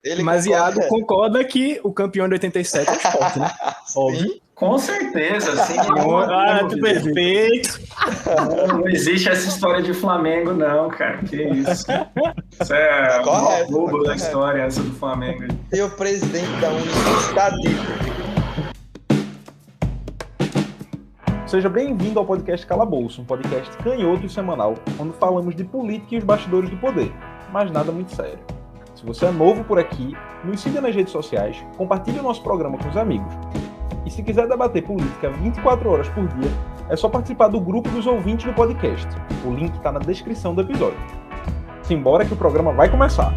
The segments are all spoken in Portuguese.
Ele Mas concorda. Iago concorda que o campeão de 87 é o Sport, né? Óbvio. Com certeza, sim. Perfeito. Não existe essa história de Flamengo, não, cara. Que isso. Isso é o maior roubo da história, essa do Flamengo. E o presidente da União está dito. Seja bem-vindo ao podcast Calabouço, um podcast canhoto e semanal, onde falamos de política e os bastidores do poder, mas nada muito sério. Se você é novo por aqui, nos siga nas redes sociais, compartilhe o nosso programa com os amigos. E se quiser debater política 24 horas por dia, é só participar do grupo dos ouvintes do podcast. O link está na descrição do episódio. Simbora que o programa vai começar!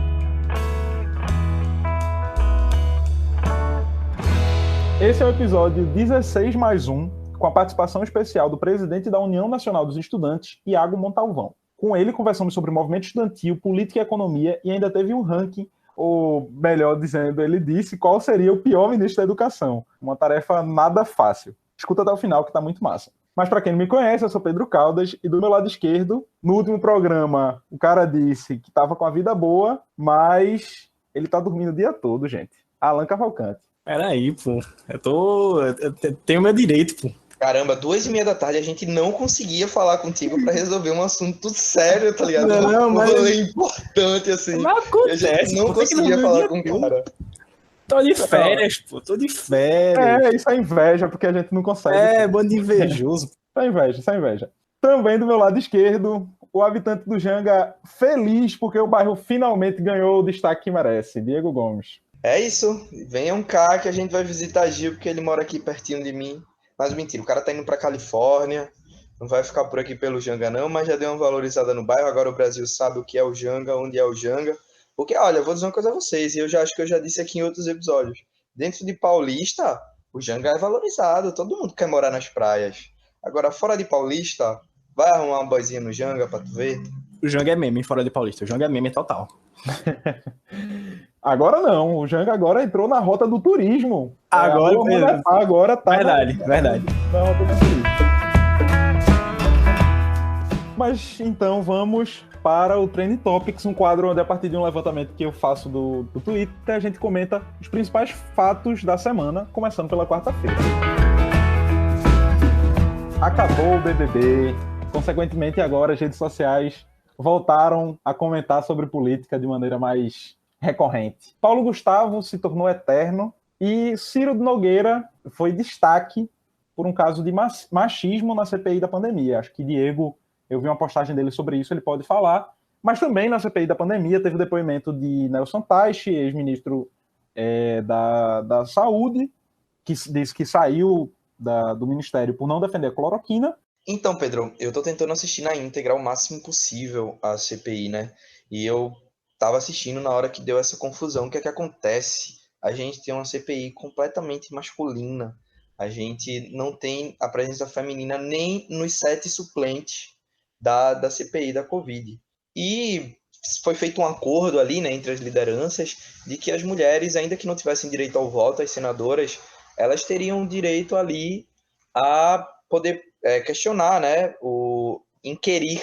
Esse é o episódio 16+1, com a participação especial do presidente da União Nacional dos Estudantes, Iago Montalvão. Com ele, conversamos sobre movimento estudantil, política e economia, e ainda teve um ranking, ou melhor dizendo, ele disse qual seria o pior ministro da educação. Uma tarefa nada fácil. Escuta até o final, que tá muito massa. Mas para quem não me conhece, eu sou Pedro Caldas, e do meu lado esquerdo, no último programa, o cara disse que tava com a vida boa, mas ele tá dormindo o dia todo, gente. Alan Cavalcante. Peraí, pô. Eu tenho meu direito, pô. Caramba, 2h30 da tarde a gente não conseguia falar contigo pra resolver um assunto sério, tá ligado? Não, mas... rolê importante, assim. Não acontece, a gente não conseguia falar com o cara. Tô de férias, pô. Tô de férias. É, isso é inveja, porque a gente não consegue. É, bando de invejoso. Isso é inveja. Também do meu lado esquerdo, o habitante do Janga feliz porque o bairro finalmente ganhou o destaque que merece. Diego Gomes. É isso. Venham cá que a gente vai visitar Gil, porque ele mora aqui pertinho de mim. Mas mentira, o cara tá indo pra Califórnia, não vai ficar por aqui pelo Janga não, mas já deu uma valorizada no bairro, agora o Brasil sabe o que é o Janga, onde é o Janga. Porque, olha, eu vou dizer uma coisa a vocês, e eu já acho que eu já disse aqui em outros episódios. Dentro de Paulista, o Janga é valorizado, todo mundo quer morar nas praias. Agora, fora de Paulista, vai arrumar uma boizinha no Janga pra tu ver? O Janga é meme fora de Paulista, o Janga é meme total. Agora não, o Janga agora entrou na rota do turismo. Agora tá. Verdade. Na rota do turismo. Mas então vamos para o Trend Topics, um quadro onde a partir de um levantamento que eu faço do Twitter, a gente comenta os principais fatos da semana, começando pela quarta-feira. Acabou o BBB, consequentemente agora as redes sociais voltaram a comentar sobre política de maneira mais recorrente. Paulo Gustavo se tornou eterno e Ciro Nogueira foi destaque por um caso de machismo na CPI da pandemia. Acho que Diego, eu vi uma postagem dele sobre isso, ele pode falar. Mas também na CPI da pandemia teve o depoimento de Nelson Teich, ex-ministro da Saúde, que disse que saiu do Ministério por não defender a cloroquina. Então, Pedro, eu tô tentando assistir na íntegra o máximo possível a CPI, né? E eu tava assistindo na hora que deu essa confusão. O que é que acontece? A gente tem uma CPI completamente masculina. A gente não tem a presença feminina nem nos 7 suplentes da CPI da Covid. E foi feito um acordo ali, né, entre as lideranças, de que as mulheres, ainda que não tivessem direito ao voto, as senadoras, elas teriam direito ali a poder questionar, né, inquirir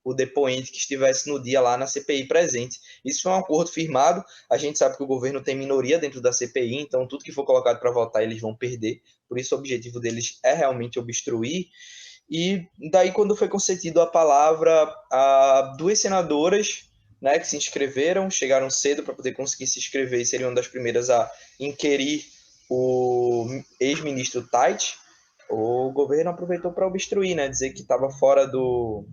o depoente que estivesse no dia lá na CPI presente. Isso foi um acordo firmado. A gente sabe que o governo tem minoria dentro da CPI, então tudo que for colocado para votar eles vão perder. Por isso o objetivo deles é realmente obstruir. E daí, quando foi concedido a palavra a 2 senadoras, né, que se inscreveram, chegaram cedo para poder conseguir se inscrever e seriam uma das primeiras a inquirir o ex-ministro Teich, o governo aproveitou para obstruir, né, dizer que estava fora do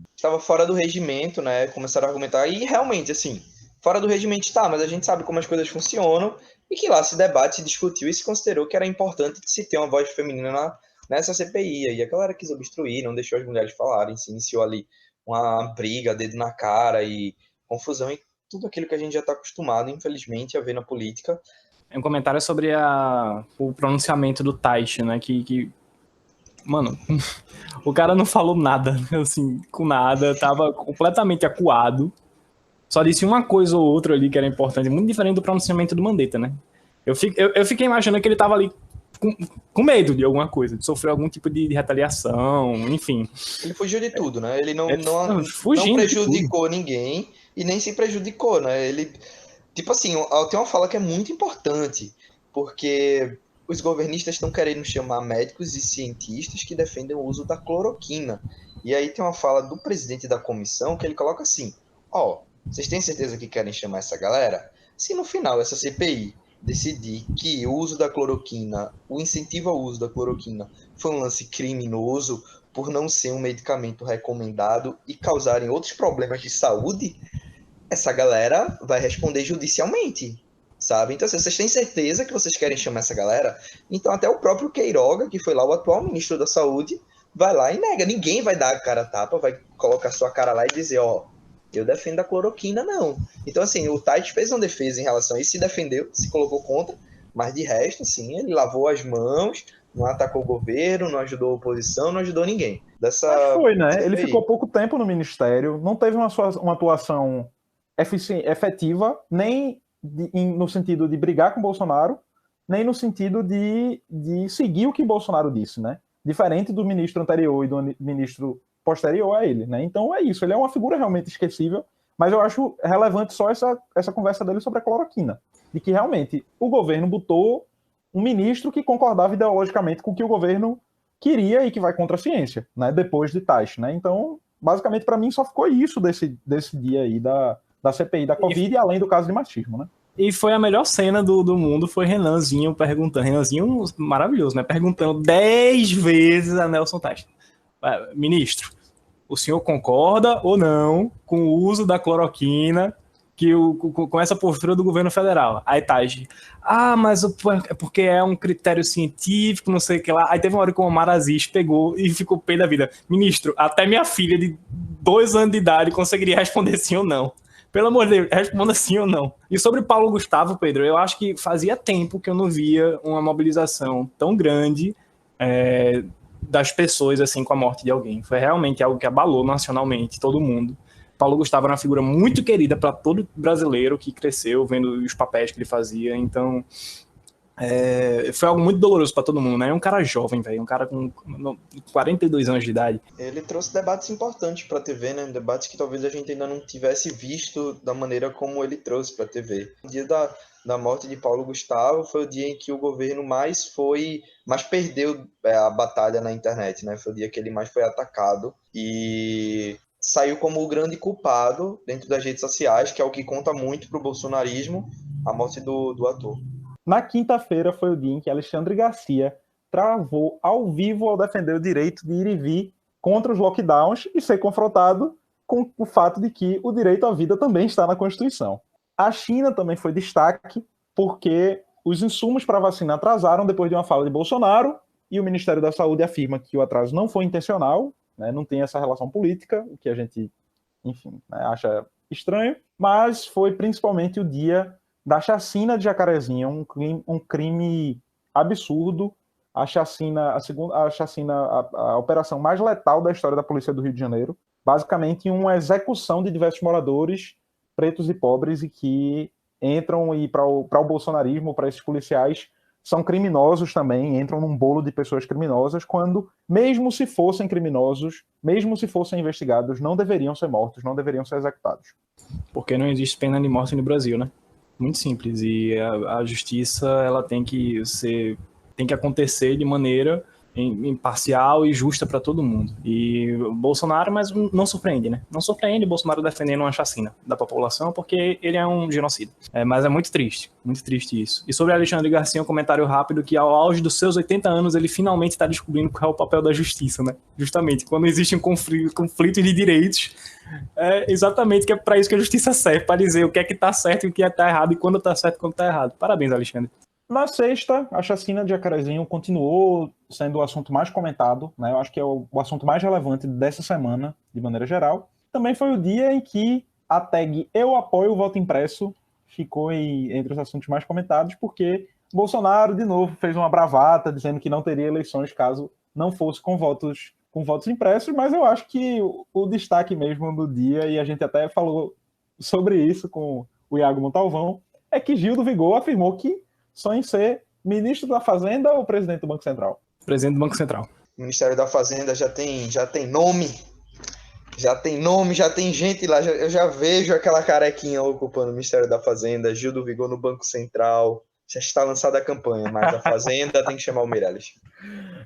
regimento, né, começaram a argumentar, e realmente, assim, fora do regimento está, mas a gente sabe como as coisas funcionam, e que lá se debate, se discutiu e se considerou que era importante se ter uma voz feminina nessa CPI, e a galera quis obstruir, não deixou as mulheres falarem, se iniciou ali uma briga, dedo na cara e confusão, e tudo aquilo que a gente já está acostumado, infelizmente, a ver na política. Um comentário sobre o pronunciamento do Teich, né, que mano, o cara não falou nada, assim, com nada, tava completamente acuado, só disse uma coisa ou outra ali que era importante, muito diferente do pronunciamento do Mandetta, né? Eu fiquei imaginando que ele tava ali com medo de alguma coisa, de sofrer algum tipo de retaliação, enfim. Ele fugiu de tudo, né? Ele não fugindo prejudicou ninguém e nem se prejudicou, né? Ele Tipo assim, tem uma fala que é muito importante, porque os governistas estão querendo chamar médicos e cientistas que defendem o uso da cloroquina. E aí tem uma fala do presidente da comissão que ele coloca assim: ó, vocês têm certeza que querem chamar essa galera? Se no final essa CPI decidir que o uso da cloroquina, o incentivo ao uso da cloroquina foi um lance criminoso por não ser um medicamento recomendado e causarem outros problemas de saúde, essa galera vai responder judicialmente, sabe? Então, se vocês têm certeza que vocês querem chamar essa galera, então até o próprio Queiroga, que foi lá o atual ministro da Saúde, vai lá e nega. Ninguém vai dar a cara a tapa, vai colocar sua cara lá e dizer, ó, eu defendo a cloroquina, não. Então, assim, o Tite fez uma defesa em relação a isso, se defendeu, se colocou contra, mas de resto, assim, ele lavou as mãos, não atacou o governo, não ajudou a oposição, não ajudou ninguém. Mas foi, né? Ele ficou pouco tempo no ministério, não teve uma atuação efetiva, nem no sentido de brigar com o Bolsonaro, nem no sentido de seguir o que Bolsonaro disse, né? Diferente do ministro anterior e do ministro posterior a ele, né? Então é isso, ele é uma figura realmente esquecível, mas eu acho relevante só essa conversa dele sobre a cloroquina, de que realmente o governo botou um ministro que concordava ideologicamente com o que o governo queria e que vai contra a ciência, né? Depois de Taish, né? Então, basicamente, para mim, só ficou isso desse dia aí da CPI da Covid, e além do caso de machismo, né? E foi a melhor cena do mundo, foi Renanzinho perguntando, Renanzinho maravilhoso, né? Perguntando 10 vezes a Nelson Taish: ministro, o senhor concorda ou não com o uso da cloroquina com essa postura do governo federal? Aí Taish: mas é porque é um critério científico, não sei o que lá. Aí teve uma hora que o Omar Aziz pegou e ficou pé da vida: ministro, até minha filha de 2 anos de idade conseguiria responder sim ou não. Pelo amor de Deus, responda sim ou não. E sobre Paulo Gustavo, Pedro, eu acho que fazia tempo que eu não via uma mobilização tão grande das pessoas assim com a morte de alguém. Foi realmente algo que abalou nacionalmente todo mundo. Paulo Gustavo era uma figura muito querida para todo brasileiro que cresceu vendo os papéis que ele fazia. Então, foi algo muito doloroso para todo mundo, né? É um cara jovem, velho, um cara com 42 anos de idade. Ele trouxe debates importantes para a TV, né? Debates que talvez a gente ainda não tivesse visto da maneira como ele trouxe para a TV. O dia da morte de Paulo Gustavo foi o dia em que o governo mais perdeu a batalha na internet, né? Foi o dia que ele mais foi atacado e saiu como o grande culpado dentro das redes sociais, que é o que conta muito para o bolsonarismo, a morte do ator. Na quinta-feira foi o dia em que Alexandre Garcia travou ao vivo ao defender o direito de ir e vir contra os lockdowns e ser confrontado com o fato de que o direito à vida também está na Constituição. A China também foi destaque porque os insumos para a vacina atrasaram depois de uma fala de Bolsonaro e o Ministério da Saúde afirma que o atraso não foi intencional, né, não tem essa relação política, o que a gente, enfim, né, acha estranho, mas foi principalmente o dia da chacina de Jacarezinho, um crime absurdo, a operação mais letal da história da polícia do Rio de Janeiro, basicamente uma execução de diversos moradores pretos e pobres e que entram e para o bolsonarismo, para esses policiais, são criminosos também, entram num bolo de pessoas criminosas, quando, mesmo se fossem criminosos, mesmo se fossem investigados, não deveriam ser mortos, não deveriam ser executados. Porque não existe pena de morte no Brasil, né? Muito simples, e a justiça ela tem que acontecer de maneira imparcial e justa para todo mundo. E Bolsonaro, mas não surpreende, né? Não surpreende Bolsonaro defendendo uma chacina da população, porque ele é um genocida. Mas é muito triste isso. E sobre Alexandre Garcia, um comentário rápido, que ao auge dos seus 80 anos, ele finalmente está descobrindo qual é o papel da justiça, né? Justamente, quando existe um conflito de direitos, é exatamente que é para isso que a justiça serve, para dizer o que é que está certo e o que é que está errado, e quando está certo e quando está errado. Parabéns, Alexandre. Na sexta, a chacina de Jacarezinho continuou sendo o assunto mais comentado, né? Eu acho que é o assunto mais relevante dessa semana, de maneira geral. Também foi o dia em que a tag "Eu apoio o voto impresso" ficou entre os assuntos mais comentados, porque Bolsonaro, de novo, fez uma bravata dizendo que não teria eleições caso não fosse com votos impressos, mas eu acho que o destaque mesmo do dia, e a gente até falou sobre isso com o Iago Montalvão, é que Gil do Vigor afirmou que sonha em ser ministro da Fazenda ou presidente do Banco Central? Presidente do Banco Central. O Ministério da Fazenda já tem nome. Já tem nome, já tem gente lá. Eu já vejo aquela carequinha ocupando o Ministério da Fazenda, Gil do Vigor no Banco Central. Já está lançada a campanha, mas a Fazenda tem que chamar o Meirelles.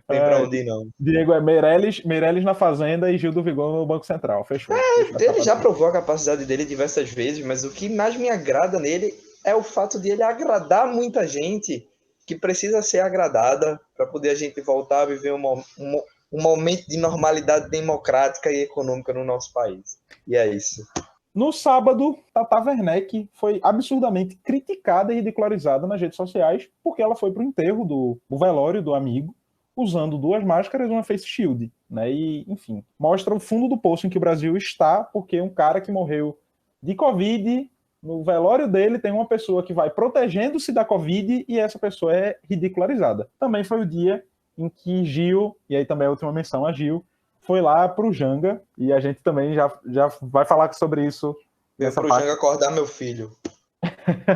Tem pra onde ir, não. Diego é Meirelles na Fazenda e Gil do Vigor no Banco Central. Fechou. Ele já provou a capacidade dele diversas vezes, mas o que mais me agrada nele é o fato de ele agradar muita gente que precisa ser agradada para poder a gente voltar a viver um momento de normalidade democrática e econômica no nosso país. E é isso. No sábado, Tata Werneck foi absurdamente criticada e ridicularizada nas redes sociais porque ela foi para o enterro do velório do amigo usando 2 máscaras e uma face shield, né? E, enfim, mostra o fundo do poço em que o Brasil está, porque um cara que morreu de Covid, no velório dele tem uma pessoa que vai protegendo-se da Covid e essa pessoa é ridicularizada. Também foi o dia em que Gil, e aí também a última menção a Gil, foi lá pro Janga, e a gente também já vai falar sobre isso. Eu pro Janga acordar meu filho.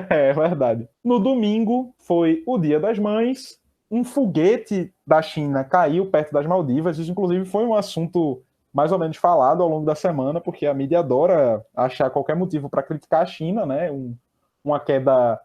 É verdade. No domingo foi o Dia das Mães, um foguete da China caiu perto das Maldivas, isso inclusive foi um assunto mais ou menos falado ao longo da semana, porque a mídia adora achar qualquer motivo para criticar a China, né? Uma queda...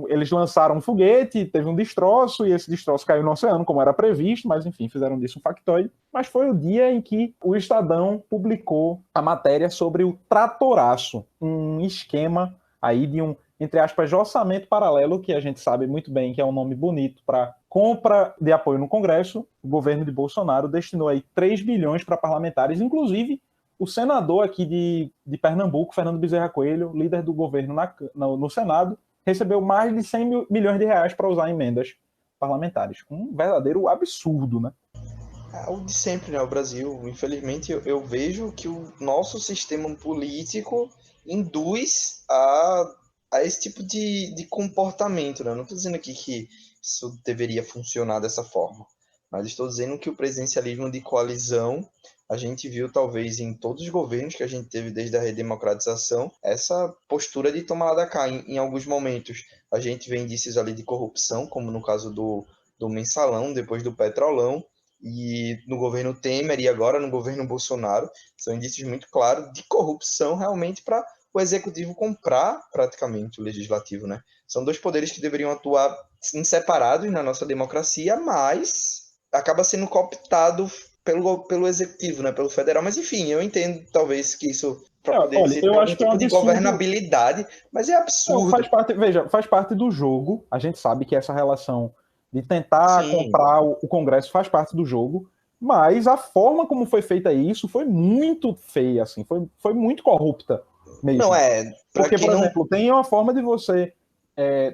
Eles lançaram um foguete, teve um destroço, e esse destroço caiu no oceano, como era previsto, mas enfim, fizeram disso um factoide. Mas foi o dia em que o Estadão publicou a matéria sobre o Tratoraço, um esquema aí de um, entre aspas, orçamento paralelo, que a gente sabe muito bem que é um nome bonito para compra de apoio no Congresso. O governo de Bolsonaro destinou aí 3 bilhões para parlamentares, inclusive o senador aqui de Pernambuco, Fernando Bezerra Coelho, líder do governo no Senado, recebeu mais de 100 milhões de reais para usar emendas parlamentares. Um verdadeiro absurdo, né? É o de sempre, né? O Brasil, infelizmente, eu vejo que o nosso sistema político induz a esse tipo de comportamento, né? Eu não estou dizendo aqui que isso deveria funcionar dessa forma, mas estou dizendo que o presidencialismo de coalizão, a gente viu talvez em todos os governos que a gente teve desde a redemocratização, essa postura de tomar lá da cá. Em alguns momentos a gente vê indícios ali de corrupção, como no caso do Mensalão, depois do Petrolão, e no governo Temer e agora no governo Bolsonaro, são indícios muito claros de corrupção realmente para o executivo comprar praticamente o legislativo, né? São 2 poderes que deveriam atuar separados na nossa democracia, mas acaba sendo cooptado pelo executivo, né? Pelo federal. Mas enfim, eu entendo talvez que isso para poder ser algum tipo de governabilidade, mas é absurdo. Faz parte do jogo. A gente sabe que essa relação de tentar comprar o Congresso faz parte do jogo, mas a forma como foi feita isso foi muito feia, assim, foi muito corrupta mesmo. Não é. Porque, por exemplo, tem uma forma de você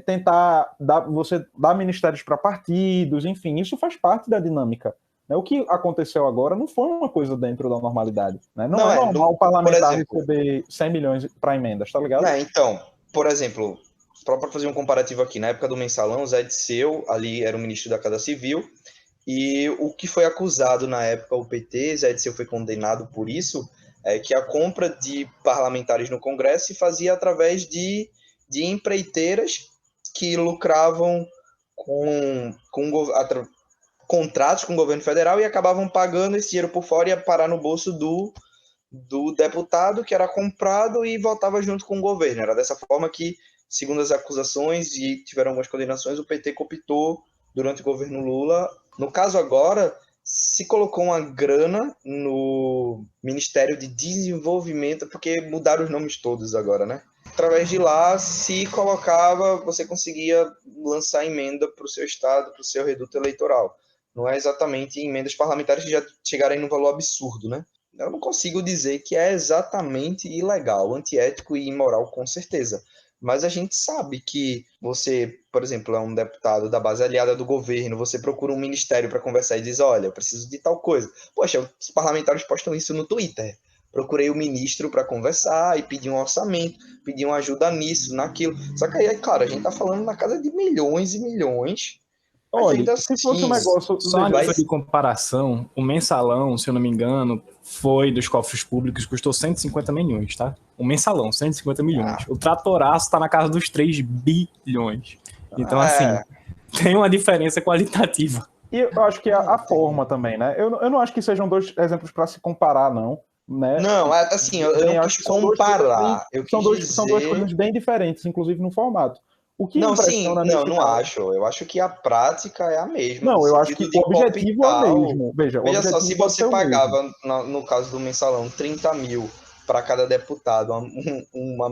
tentar dar ministérios para partidos, enfim, isso faz parte da dinâmica. O que aconteceu agora não foi uma coisa dentro da normalidade. Né? Não é normal o parlamentar receber 100 milhões para emendas, tá ligado? Então, por exemplo, para fazer um comparativo aqui, na época do Mensalão, o Zé Disseu, ali era o ministro da Casa Civil, e o que foi acusado na época, o PT, Zé Disseu foi condenado por isso, é que a compra de parlamentares no Congresso se fazia através de empreiteiras que lucravam com contratos com o governo federal e acabavam pagando esse dinheiro por fora e ia parar no bolso do deputado, que era comprado e voltava junto com o governo. Era dessa forma que, segundo as acusações, e tiveram algumas condenações, o PT cooptou durante o governo Lula. No caso agora, se colocou uma grana no Ministério de Desenvolvimento, porque mudaram os nomes todos agora, né? Através de lá, se colocava, você conseguia lançar emenda para o seu estado, para o seu reduto eleitoral. Não é exatamente emendas parlamentares que já chegaram num valor absurdo, né? Eu não consigo dizer que é exatamente ilegal, antiético e imoral, com certeza. Mas a gente sabe que você, por exemplo, é um deputado da base aliada do governo, você procura um ministério para conversar e diz, olha, eu preciso de tal coisa. Poxa, os parlamentares postam isso no Twitter. Procurei o ministro para conversar e pedir um orçamento, pedir uma ajuda nisso, naquilo. Só que aí, claro, a gente está falando na casa de milhões e milhões. Olha, se fosse um negócio... Só de comparação, o Mensalão, se eu não me engano, foi dos cofres públicos, custou 150 milhões, tá? O Mensalão, 150 milhões. O Tratoraço tá na casa dos 3 bilhões. Então, assim, tem uma diferença qualitativa. E eu acho que a forma também, né? Eu não acho que sejam 2 exemplos para se comparar, não. né? Não, assim, eu não quis comparar. São duas coisas bem diferentes, inclusive no formato. O que Não, sim, impressiona nesse não caso... acho. Eu acho que a prática é a mesma, no Não, eu acho sentido que de o objetivo é o palpitar. mesmo. Veja Só, se objetivo pode ser você o mesmo. pagava, no caso do mensalão, 30 mil para cada deputado, uma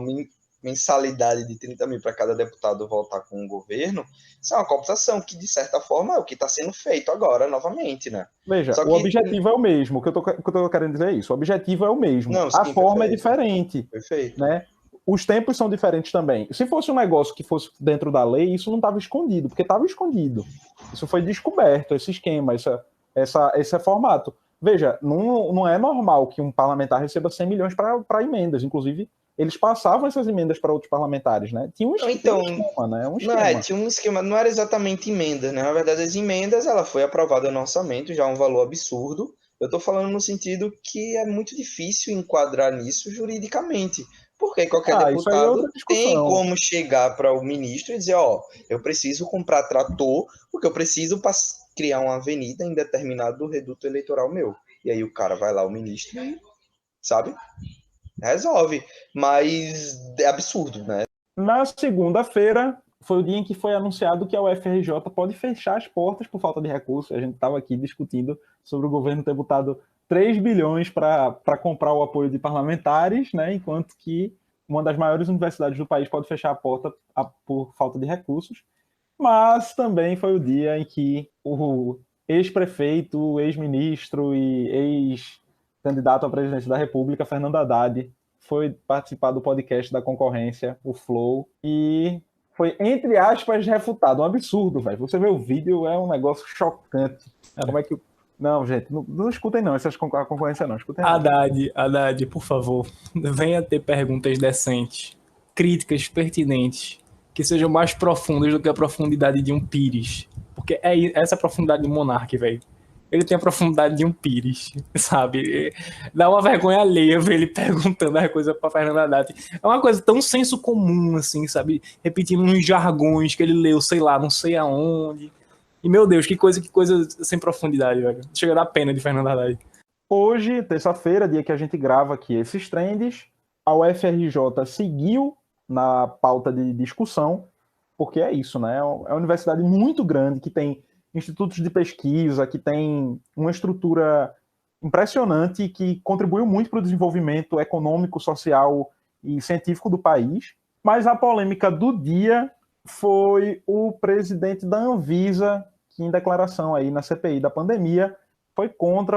mensalidade de 30 mil para cada deputado voltar com o governo, isso é uma cooptação que, de certa forma, é o que está sendo feito agora, novamente, né? Veja, Só o que... objetivo é o mesmo. O que eu tô querendo dizer é isso. O objetivo é o mesmo. Não, A sim, forma é perfeito. diferente. Perfeito. Né? Os tempos são diferentes também. Se fosse um negócio que fosse dentro da lei, isso não estava escondido, porque estava escondido. Isso foi descoberto, esse esquema, esse formato. Veja, não é normal que um parlamentar receba 100 milhões para emendas. Inclusive, eles passavam essas emendas para outros parlamentares, né? Tinha um esquema, né? Um esquema. Tinha um esquema, não era exatamente emendas, né? Na verdade, as emendas, ela foi aprovada no orçamento, já é um valor absurdo. Eu estou falando no sentido que é muito difícil enquadrar nisso juridicamente. Porque qualquer deputado tem como chegar para o ministro e dizer, eu preciso comprar trator, porque eu preciso criar uma avenida em determinado reduto eleitoral meu. E aí o cara vai lá, o ministro, e, sabe? Resolve. Mas é absurdo, né? Na segunda-feira, foi o dia em que foi anunciado que a UFRJ pode fechar as portas por falta de recursos. A gente estava aqui discutindo sobre o governo ter botado 3 bilhões para comprar o apoio de parlamentares, né? Enquanto que uma das maiores universidades do país pode fechar a porta por falta de recursos. Mas também foi o dia em que o ex-prefeito, ex-ministro e ex-candidato à presidência da República, Fernando Haddad, foi participar do podcast da concorrência, o Flow, e foi, entre aspas, refutado. Um absurdo, velho. Você vê o vídeo, é um negócio chocante. Como é que... Não, gente, não escutem não, essas concorrência não. Escutem Haddad, por favor, venha ter perguntas decentes, críticas pertinentes, que sejam mais profundas do que a profundidade de um Pires. Porque é essa profundidade de Monark, velho. Ele tem a profundidade de um Pires, sabe? Dá uma vergonha alheia ver ele perguntando as coisas pra Fernando Haddad. É uma coisa tão senso comum, assim, sabe? Repetindo uns jargões que ele leu, sei lá, não sei aonde. E, meu Deus, que coisa sem profundidade, velho. Chega a dar pena de Fernando Haddad. Hoje, terça-feira, dia que a gente grava aqui esses trends, a UFRJ seguiu na pauta de discussão, porque é isso, né? É uma universidade muito grande, que tem institutos de pesquisa, que tem uma estrutura impressionante, que contribuiu muito para o desenvolvimento econômico, social e científico do país. Mas a polêmica do dia foi o presidente da Anvisa, que em declaração aí na CPI da pandemia,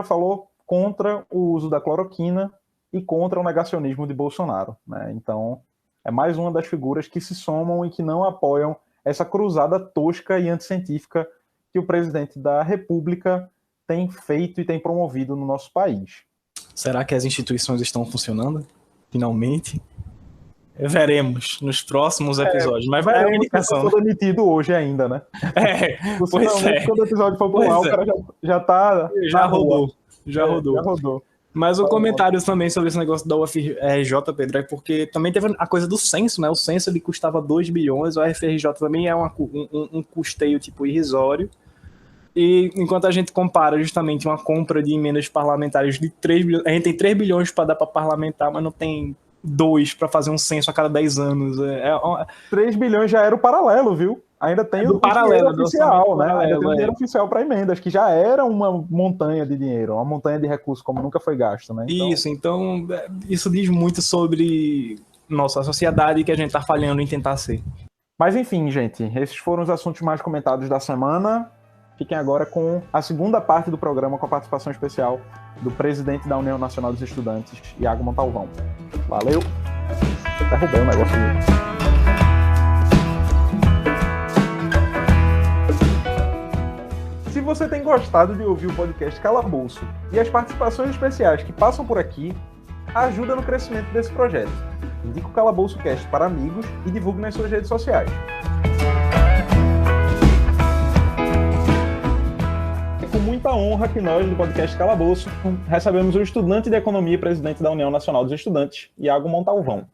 falou contra o uso da cloroquina e contra o negacionismo de Bolsonaro, né? Então, é mais uma das figuras que se somam e que não apoiam essa cruzada tosca e anticientífica que o presidente da República tem feito e tem promovido no nosso país. Será que as instituições estão funcionando? Finalmente? Veremos nos próximos episódios. Mas vai veremos se eu sou demitido hoje ainda, né? Pois é. Quando o episódio for pro ar, o cara já tá... Já rodou. Mas o comentário também sobre esse negócio da UFRJ, Pedro, é porque também teve a coisa do censo, né? O censo ele custava 2 bilhões, o UFRJ também é um custeio tipo irrisório. E enquanto a gente compara justamente uma compra de emendas parlamentares de 3 bilhões, a gente tem 3 bilhões para dar para parlamentar, mas não tem 2 para fazer um censo a cada 10 anos. 3 bilhões já era o paralelo, viu? Ainda tem o paralelo oficial, né? Ainda tem o dinheiro oficial para emendas, que já era uma montanha de dinheiro, uma montanha de recursos, como nunca foi gasto, né? Então, isso diz muito sobre nossa sociedade que a gente tá falhando em tentar ser. Mas enfim, gente, esses foram os assuntos mais comentados da semana. Fiquem agora com a segunda parte do programa, com a participação especial do presidente da União Nacional dos Estudantes, Iago Montalvão. Valeu! Derrubei o negócio aqui. Se você tem gostado de ouvir o podcast Calabouço e as participações especiais que passam por aqui, ajuda no crescimento desse projeto. Indique o Calabouço Cast para amigos e divulgue nas suas redes sociais. É com muita honra que nós, do podcast Calabouço, recebemos o estudante de Economia e presidente da União Nacional dos Estudantes, Iago Montalvão.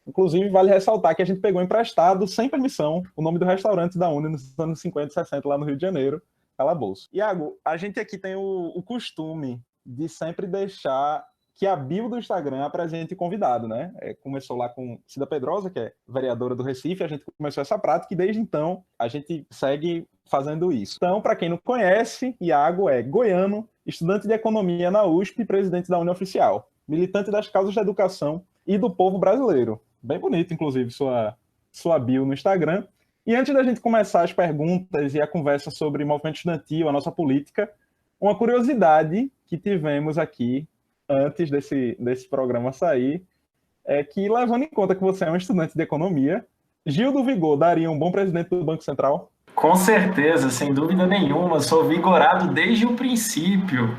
Inclusive, vale ressaltar que a gente pegou emprestado, sem permissão, o nome do restaurante da Uni nos anos 50 e 60, lá no Rio de Janeiro, Calabouço. Iago, a gente aqui tem o costume de sempre deixar que a bio do Instagram apresente convidado, né? Começou lá com Cida Pedrosa, que é vereadora do Recife, a gente começou essa prática e desde então a gente segue fazendo isso. Então, para quem não conhece, Iago é goiano, estudante de economia na USP e presidente da União Oficial, militante das causas da educação e do povo brasileiro. Bem bonito, inclusive, sua bio no Instagram. E antes da gente começar as perguntas e a conversa sobre movimento estudantil, a nossa política, uma curiosidade que tivemos aqui antes desse programa sair é que, levando em conta que você é um estudante de economia, Gil do Vigor daria um bom presidente do Banco Central? Com certeza, sem dúvida nenhuma. Sou vigorado desde o princípio,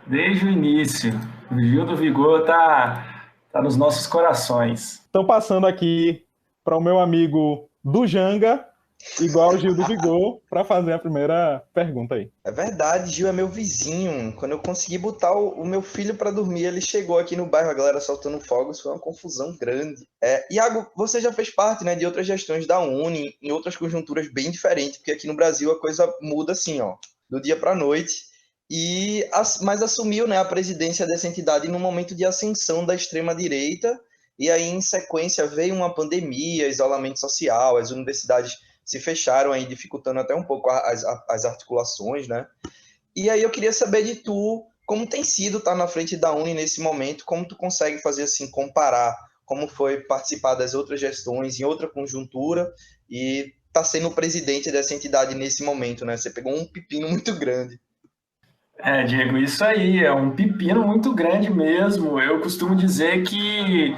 desde o início. O Gil do Vigor tá nos nossos corações. Então, passando aqui para o meu amigo do Janga, igual o Gil do Vigor, para fazer a primeira pergunta aí. É verdade, Gil é meu vizinho. Quando eu consegui botar o meu filho para dormir, ele chegou aqui no bairro, a galera soltando fogos, foi uma confusão grande. Iago, você já fez parte, né, de outras gestões da Uni, em outras conjunturas bem diferentes, porque aqui no Brasil a coisa muda assim, ó, do dia para a noite. Mas assumiu, né, a presidência dessa entidade no momento de ascensão da extrema-direita, e aí em sequência veio uma pandemia, isolamento social, as universidades se fecharam aí, dificultando até um pouco as articulações, né? E aí eu queria saber de tu, como tem sido estar na frente da Uni nesse momento, como tu consegue fazer assim, comparar como foi participar das outras gestões em outra conjuntura e tá sendo presidente dessa entidade nesse momento, né? Você pegou um pepino muito grande. Diego, isso aí, é um pepino muito grande mesmo. Eu costumo dizer que,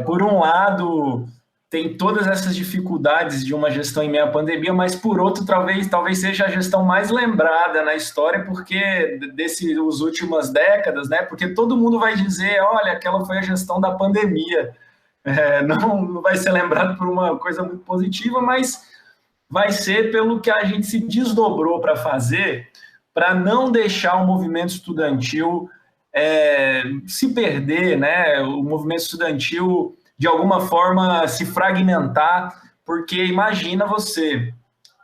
por um lado, tem todas essas dificuldades de uma gestão em meio à pandemia, mas por outro, talvez seja a gestão mais lembrada na história, porque das últimas décadas, né? Porque todo mundo vai dizer, olha, aquela foi a gestão da pandemia. Não vai ser lembrado por uma coisa muito positiva, mas vai ser pelo que a gente se desdobrou para fazer, para não deixar o movimento estudantil se perder, né? O movimento estudantil de alguma forma se fragmentar, porque imagina você,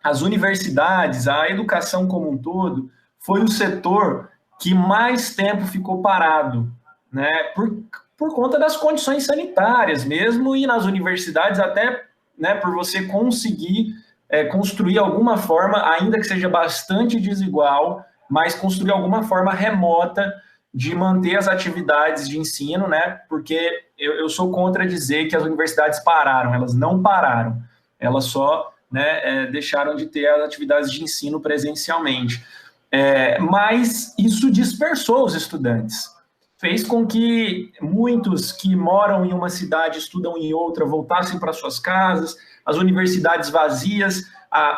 as universidades, a educação como um todo, foi o setor que mais tempo ficou parado, né? Por conta das condições sanitárias mesmo, e nas universidades até, né, por você conseguir construir alguma forma, ainda que seja bastante desigual, mas construir alguma forma remota de manter as atividades de ensino, né? Porque eu sou contra dizer que as universidades pararam, elas não pararam, elas só, né, deixaram de ter as atividades de ensino presencialmente. Mas isso dispersou os estudantes, fez com que muitos que moram em uma cidade, estudam em outra, voltassem para suas casas, as universidades vazias.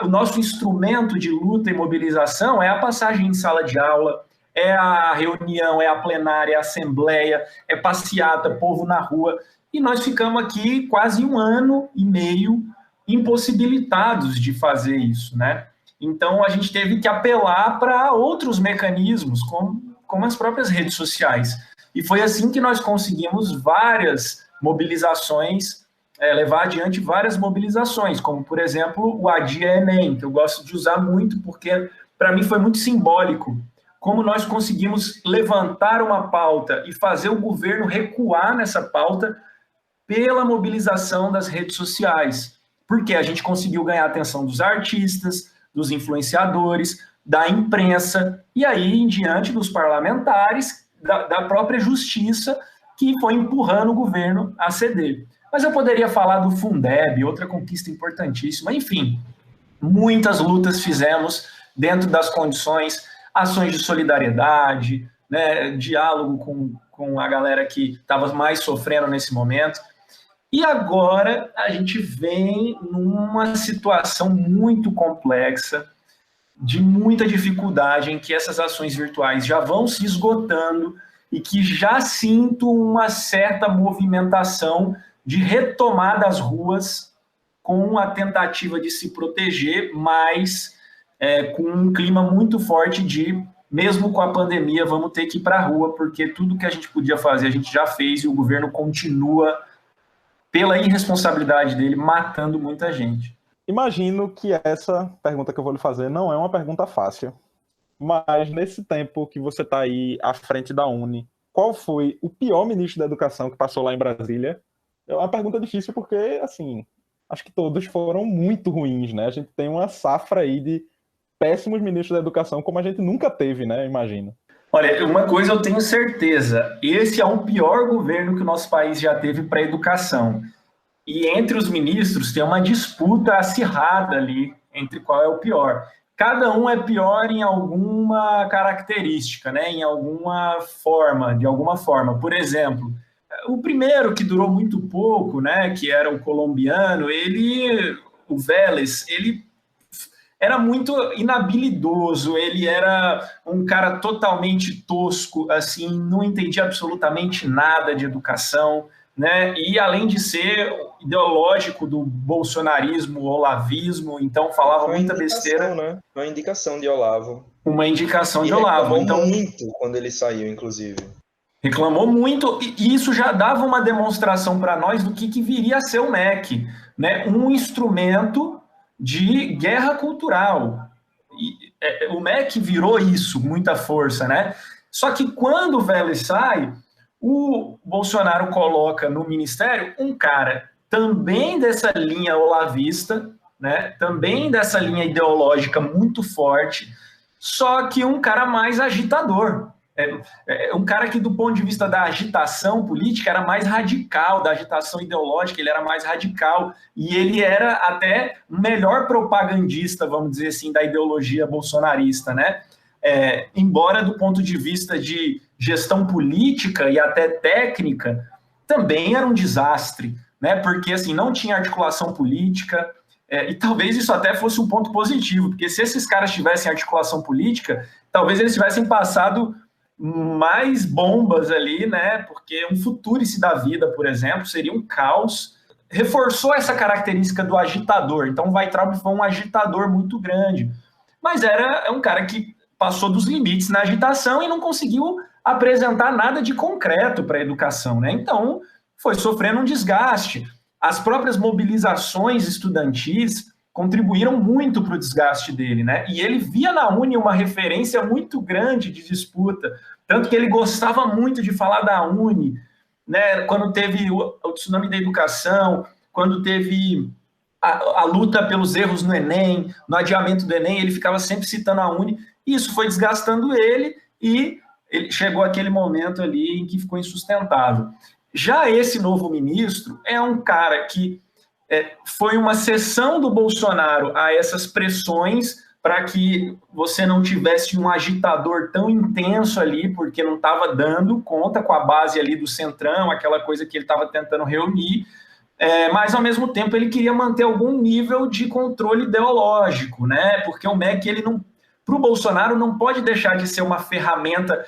O nosso instrumento de luta e mobilização é a passagem em sala de aula, é a reunião, é a plenária, é a assembleia, é passeata, povo na rua, e nós ficamos aqui quase 1 ano e meio impossibilitados de fazer isso, né? Então, a gente teve que apelar para outros mecanismos, como as próprias redes sociais, e foi assim que nós conseguimos várias mobilizações, levar adiante várias mobilizações, como, por exemplo, o Adia Enem, que eu gosto de usar muito, porque, para mim, foi muito simbólico como nós conseguimos levantar uma pauta e fazer o governo recuar nessa pauta pela mobilização das redes sociais. Porque a gente conseguiu ganhar a atenção dos artistas, dos influenciadores, da imprensa, e aí em diante dos parlamentares, da própria justiça, que foi empurrando o governo a ceder. Mas eu poderia falar do Fundeb, outra conquista importantíssima. Enfim, muitas lutas fizemos dentro das condições, ações de solidariedade, né, diálogo com a galera que estava mais sofrendo nesse momento. E agora a gente vem numa situação muito complexa, de muita dificuldade, em que essas ações virtuais já vão se esgotando e que já sinto uma certa movimentação de retomar das ruas com a tentativa de se proteger, mas com um clima muito forte de, mesmo com a pandemia, vamos ter que ir para a rua, porque tudo que a gente podia fazer, a gente já fez, e o governo continua, pela irresponsabilidade dele, matando muita gente. Imagino que essa pergunta que eu vou lhe fazer não é uma pergunta fácil, mas nesse tempo que você está aí à frente da Uni, qual foi o pior ministro da educação que passou lá em Brasília? É uma pergunta difícil porque, assim, acho que todos foram muito ruins, né? A gente tem uma safra aí de péssimos ministros da educação como a gente nunca teve, né? Imagino. Olha, uma coisa eu tenho certeza, esse é o pior governo que o nosso país já teve para a educação. E entre os ministros tem uma disputa acirrada ali entre qual é o pior. Cada um é pior em alguma característica, né? Em alguma forma, de alguma forma. Por exemplo, o primeiro que durou muito pouco, né? Que era o colombiano, o Vélez, ele era muito inabilidoso, ele era um cara totalmente tosco, assim, não entendia absolutamente nada de educação, né? E além de ser ideológico do bolsonarismo, olavismo, então falava muita besteira. Né? Uma indicação de Olavo. Uma indicação de E Olavo. reclamou então muito quando ele saiu, inclusive. Reclamou muito, e isso já dava uma demonstração para nós do que viria a ser o MEC, né? Um instrumento de guerra cultural. E, o MEC virou isso, muita força, né? Só que quando o Vélez sai, o Bolsonaro coloca no ministério um cara também dessa linha olavista, né? Também dessa linha ideológica muito forte, só que um cara mais agitador. Um cara que, do ponto de vista da agitação política, era mais radical, da agitação ideológica, ele era mais radical, e ele era até o melhor propagandista, vamos dizer assim, da ideologia bolsonarista, né? Embora do ponto de vista de gestão política e até técnica, também era um desastre, né? Porque, assim, não tinha articulação política, e talvez isso até fosse um ponto positivo, porque se esses caras tivessem articulação política, talvez eles tivessem passado mais bombas ali, né? Porque um Futurice da vida, por exemplo, seria um caos. Reforçou essa característica do agitador. Então, o Weintraub foi um agitador muito grande. Mas é um cara que passou dos limites na agitação e não conseguiu apresentar nada de concreto para a educação, né? Então, foi sofrendo um desgaste. As próprias mobilizações estudantis contribuíram muito para o desgaste dele, né? E ele via na Uni uma referência muito grande de disputa, tanto que ele gostava muito de falar da Uni, né? Quando teve o tsunami da educação, quando teve a luta pelos erros no Enem, no adiamento do Enem, ele ficava sempre citando a Uni, e isso foi desgastando ele, e ele chegou aquele momento ali em que ficou insustentável. Já esse novo ministro é um cara que foi uma cessão do Bolsonaro a essas pressões para que você não tivesse um agitador tão intenso ali, porque não estava dando conta com a base ali do Centrão, aquela coisa que ele estava tentando reunir, mas ao mesmo tempo ele queria manter algum nível de controle ideológico, né? Porque o MEC, ele não, para o Bolsonaro, não pode deixar de ser uma ferramenta,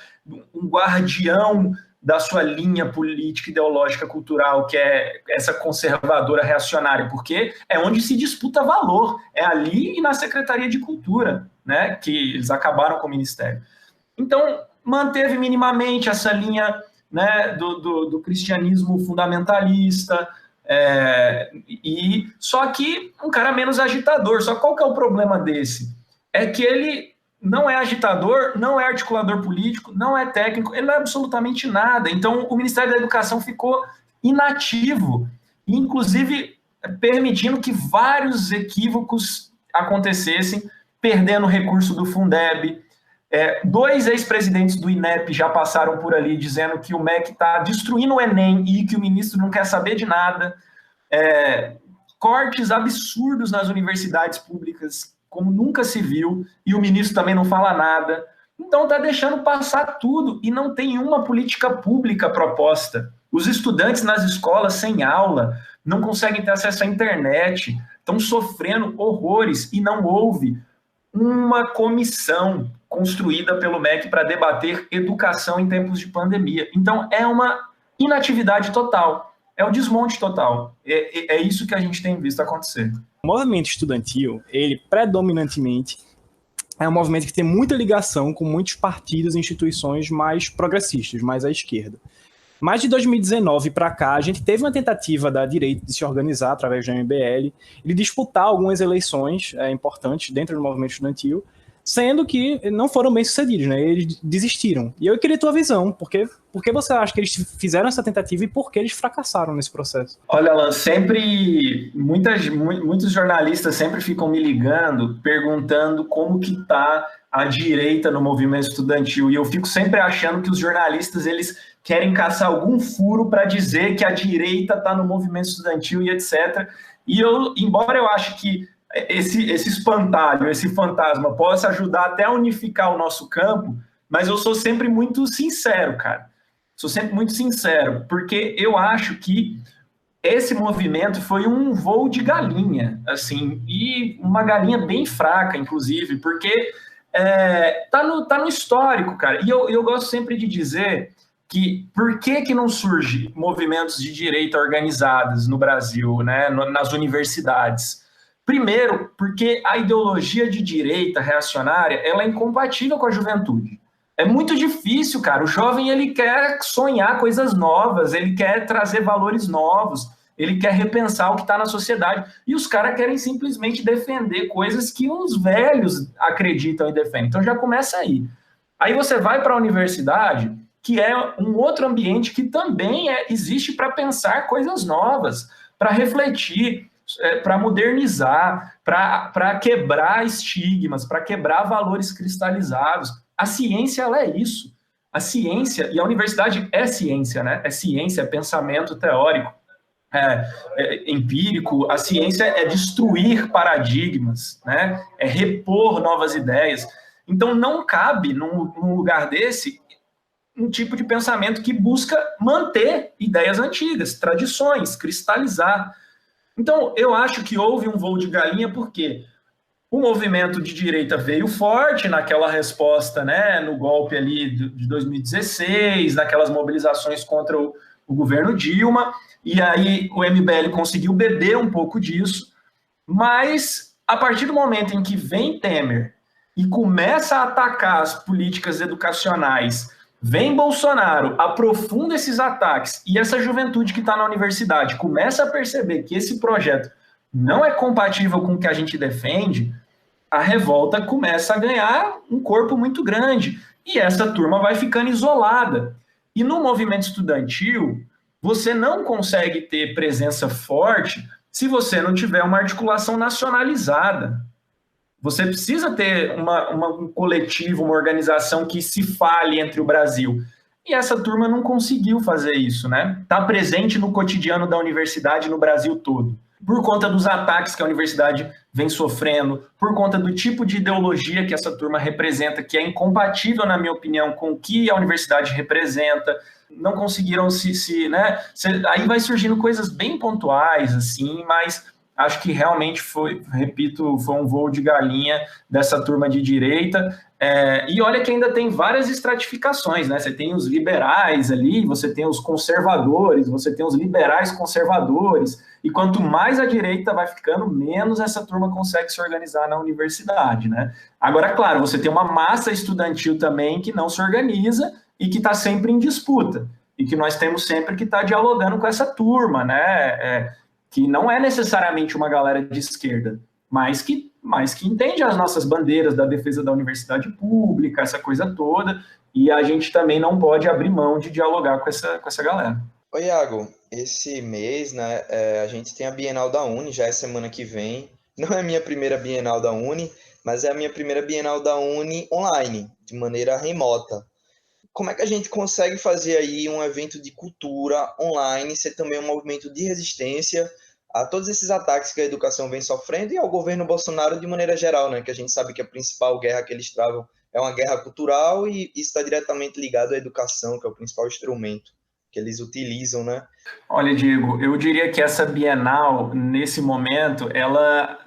um guardião da sua linha política, ideológica, cultural, que é essa conservadora reacionária, porque é onde se disputa valor, é ali e na Secretaria de Cultura, né, que eles acabaram com o Ministério. Então, manteve minimamente essa linha, né, do cristianismo fundamentalista, só que um cara menos agitador. Só qual que é o problema desse? É que ele não é agitador, não é articulador político, não é técnico, ele não é absolutamente nada. Então, o Ministério da Educação ficou inativo, inclusive permitindo que vários equívocos acontecessem, perdendo o recurso do Fundeb. 2 ex-presidentes do INEP já passaram por ali dizendo que o MEC está destruindo o Enem e que o ministro não quer saber de nada. Cortes absurdos nas universidades públicas, como nunca se viu, e o ministro também não fala nada. Então está deixando passar tudo e não tem uma política pública proposta. Os estudantes nas escolas sem aula não conseguem ter acesso à internet, estão sofrendo horrores e não houve uma comissão construída pelo MEC para debater educação em tempos de pandemia. Então é uma inatividade total, é o desmonte total. É isso que a gente tem visto acontecer. O movimento estudantil, ele predominantemente é um movimento que tem muita ligação com muitos partidos e instituições mais progressistas, mais à esquerda. Mas de 2019 para cá, a gente teve uma tentativa da direita de se organizar através do MBL, de disputar algumas eleições importantes dentro do movimento estudantil, sendo que não foram bem sucedidos, né? Eles desistiram. E eu queria tua visão, por que você acha que eles fizeram essa tentativa e por que eles fracassaram nesse processo? Olha, Alan, muitos jornalistas sempre ficam me ligando, perguntando como que está a direita no movimento estudantil, e eu fico sempre achando que os jornalistas, eles querem caçar algum furo para dizer que a direita está no movimento estudantil e etc. E embora eu ache que esse espantalho, esse fantasma possa ajudar até a unificar o nosso campo, mas eu sou sempre muito sincero, cara. Sou sempre muito sincero, porque eu acho que esse movimento foi um voo de galinha, assim, e uma galinha bem fraca, inclusive, porque tá no histórico, cara. E eu gosto sempre de dizer que por que não surge movimentos de direita organizados no Brasil, né, nas universidades? Primeiro, porque a ideologia de direita reacionária, ela é incompatível com a juventude. É muito difícil, cara. O jovem, ele quer sonhar coisas novas, ele quer trazer valores novos, ele quer repensar o que está na sociedade. E os caras querem simplesmente defender coisas que os velhos acreditam e defendem. Então já começa aí. Aí você vai para a universidade, que é um outro ambiente que também existe para pensar coisas novas, para refletir, para modernizar, para quebrar estigmas, para quebrar valores cristalizados. A ciência, ela é isso. A ciência, e a universidade é ciência, né? É ciência, é pensamento teórico, empírico. A ciência é destruir paradigmas, né? É repor novas ideias. Então, não cabe, num lugar desse, um tipo de pensamento que busca manter ideias antigas, tradições, cristalizar. Então, eu acho que houve um voo de galinha porque o movimento de direita veio forte naquela resposta, né, no golpe ali de 2016, naquelas mobilizações contra o governo Dilma, e aí o MBL conseguiu beber um pouco disso, mas a partir do momento em que vem Temer e começa a atacar as políticas educacionais, vem Bolsonaro, aprofunda esses ataques, e essa juventude que está na universidade começa a perceber que esse projeto não é compatível com o que a gente defende, a revolta começa a ganhar um corpo muito grande, e essa turma vai ficando isolada. E no movimento estudantil, você não consegue ter presença forte se você não tiver uma articulação nacionalizada. Você precisa ter um coletivo, uma organização que se fale entre o Brasil. E essa turma não conseguiu fazer isso, né? Está presente no cotidiano da universidade no Brasil todo. Por conta dos ataques que a universidade vem sofrendo, por conta do tipo de ideologia que essa turma representa, que é incompatível, na minha opinião, com o que a universidade representa. Não conseguiram né? Aí vai surgindo coisas bem pontuais, assim, mas acho que realmente foi um voo de galinha dessa turma de direita. E olha que ainda tem várias estratificações, né? Você tem os liberais ali, você tem os conservadores, você tem os liberais conservadores, e quanto mais a direita vai ficando, menos essa turma consegue se organizar na universidade, né? Agora, claro, você tem uma massa estudantil também que não se organiza e que está sempre em disputa, e que nós temos sempre que estar dialogando com essa turma, né? Que não é necessariamente uma galera de esquerda, mas que entende as nossas bandeiras da defesa da universidade pública, essa coisa toda, e a gente também não pode abrir mão de dialogar com essa galera. Ô Iago, esse mês, né, a gente tem a Bienal da Uni, já é semana que vem. Não é a minha primeira Bienal da Uni, mas é a minha primeira Bienal da Uni online, de maneira remota. Como é que a gente consegue fazer aí um evento de cultura online, ser também um movimento de resistência a todos esses ataques que a educação vem sofrendo e ao governo Bolsonaro de maneira geral, né? Que a gente sabe que a principal guerra que eles travam é uma guerra cultural e isso está diretamente ligado à educação, que é o principal instrumento que eles utilizam, né? Olha, Diego, eu diria que essa Bienal, nesse momento, ela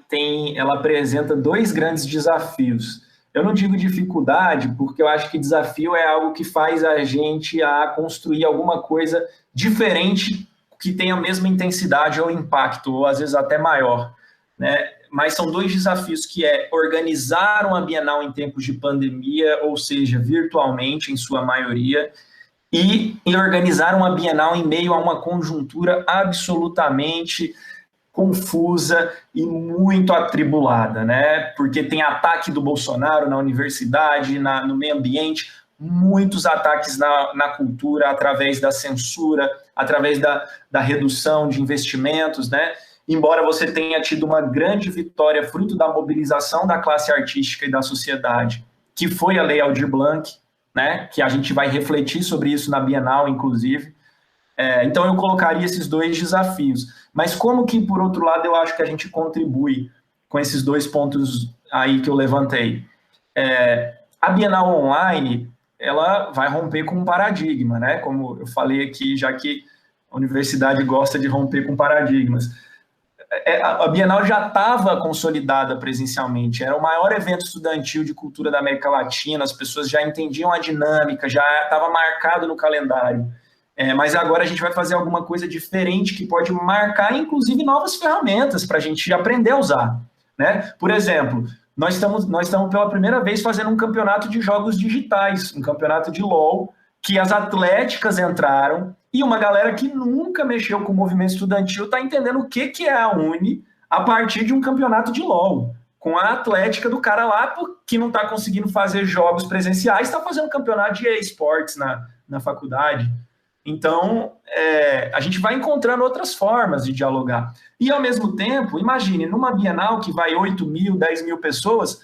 apresenta dois grandes desafios. Eu não digo dificuldade, porque eu acho que desafio é algo que faz a gente a construir alguma coisa diferente, que tenha a mesma intensidade ou impacto, ou às vezes até maior, né? Mas são dois desafios, que é organizar uma Bienal em tempos de pandemia, ou seja, virtualmente em sua maioria, e organizar uma Bienal em meio a uma conjuntura absolutamente confusa e muito atribulada, né? Porque tem ataque do Bolsonaro na universidade, no meio ambiente, muitos ataques na cultura através da censura, através da redução de investimentos, né? Embora você tenha tido uma grande vitória fruto da mobilização da classe artística e da sociedade, que foi a Lei Aldir Blanc, né? Que a gente vai refletir sobre isso na Bienal, inclusive. Então eu colocaria esses dois desafios. Mas como que, por outro lado, eu acho que a gente contribui com esses dois pontos aí que eu levantei? A Bienal Online, ela vai romper com um paradigma, né? Como eu falei aqui, já que a universidade gosta de romper com paradigmas. A Bienal já estava consolidada presencialmente, era o maior evento estudantil de cultura da América Latina, as pessoas já entendiam a dinâmica, já estava marcado no calendário. Mas agora a gente vai fazer alguma coisa diferente que pode marcar, inclusive, novas ferramentas para a gente aprender a usar, né? Por exemplo, nós estamos pela primeira vez fazendo um campeonato de jogos digitais, um campeonato de LOL, que as atléticas entraram, e uma galera que nunca mexeu com o movimento estudantil está entendendo o que é a Uni a partir de um campeonato de LOL, com a atlética do cara lá, que não está conseguindo fazer jogos presenciais, está fazendo campeonato de esportes na faculdade. Então, a gente vai encontrando outras formas de dialogar. E, ao mesmo tempo, imagine, numa Bienal que vai 8 mil, 10 mil pessoas,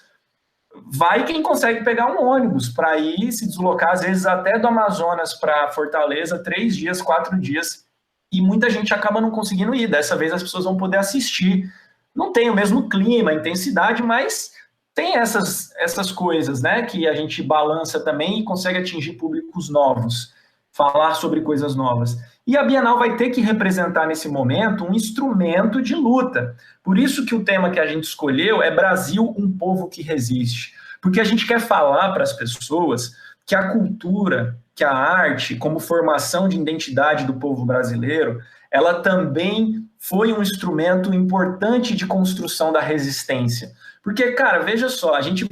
vai quem consegue pegar um ônibus para ir se deslocar, às vezes até do Amazonas para Fortaleza, 3 dias, 4 dias, e muita gente acaba não conseguindo ir. Dessa vez as pessoas vão poder assistir. Não tem o mesmo clima, intensidade, mas tem essas coisas, né, que a gente balança também e consegue atingir públicos novos, falar sobre coisas novas. E a Bienal vai ter que representar nesse momento um instrumento de luta. Por isso que o tema que a gente escolheu é Brasil, um povo que resiste. Porque a gente quer falar para as pessoas que a cultura, que a arte, como formação de identidade do povo brasileiro, ela também foi um instrumento importante de construção da resistência. Porque, cara, veja só, a gente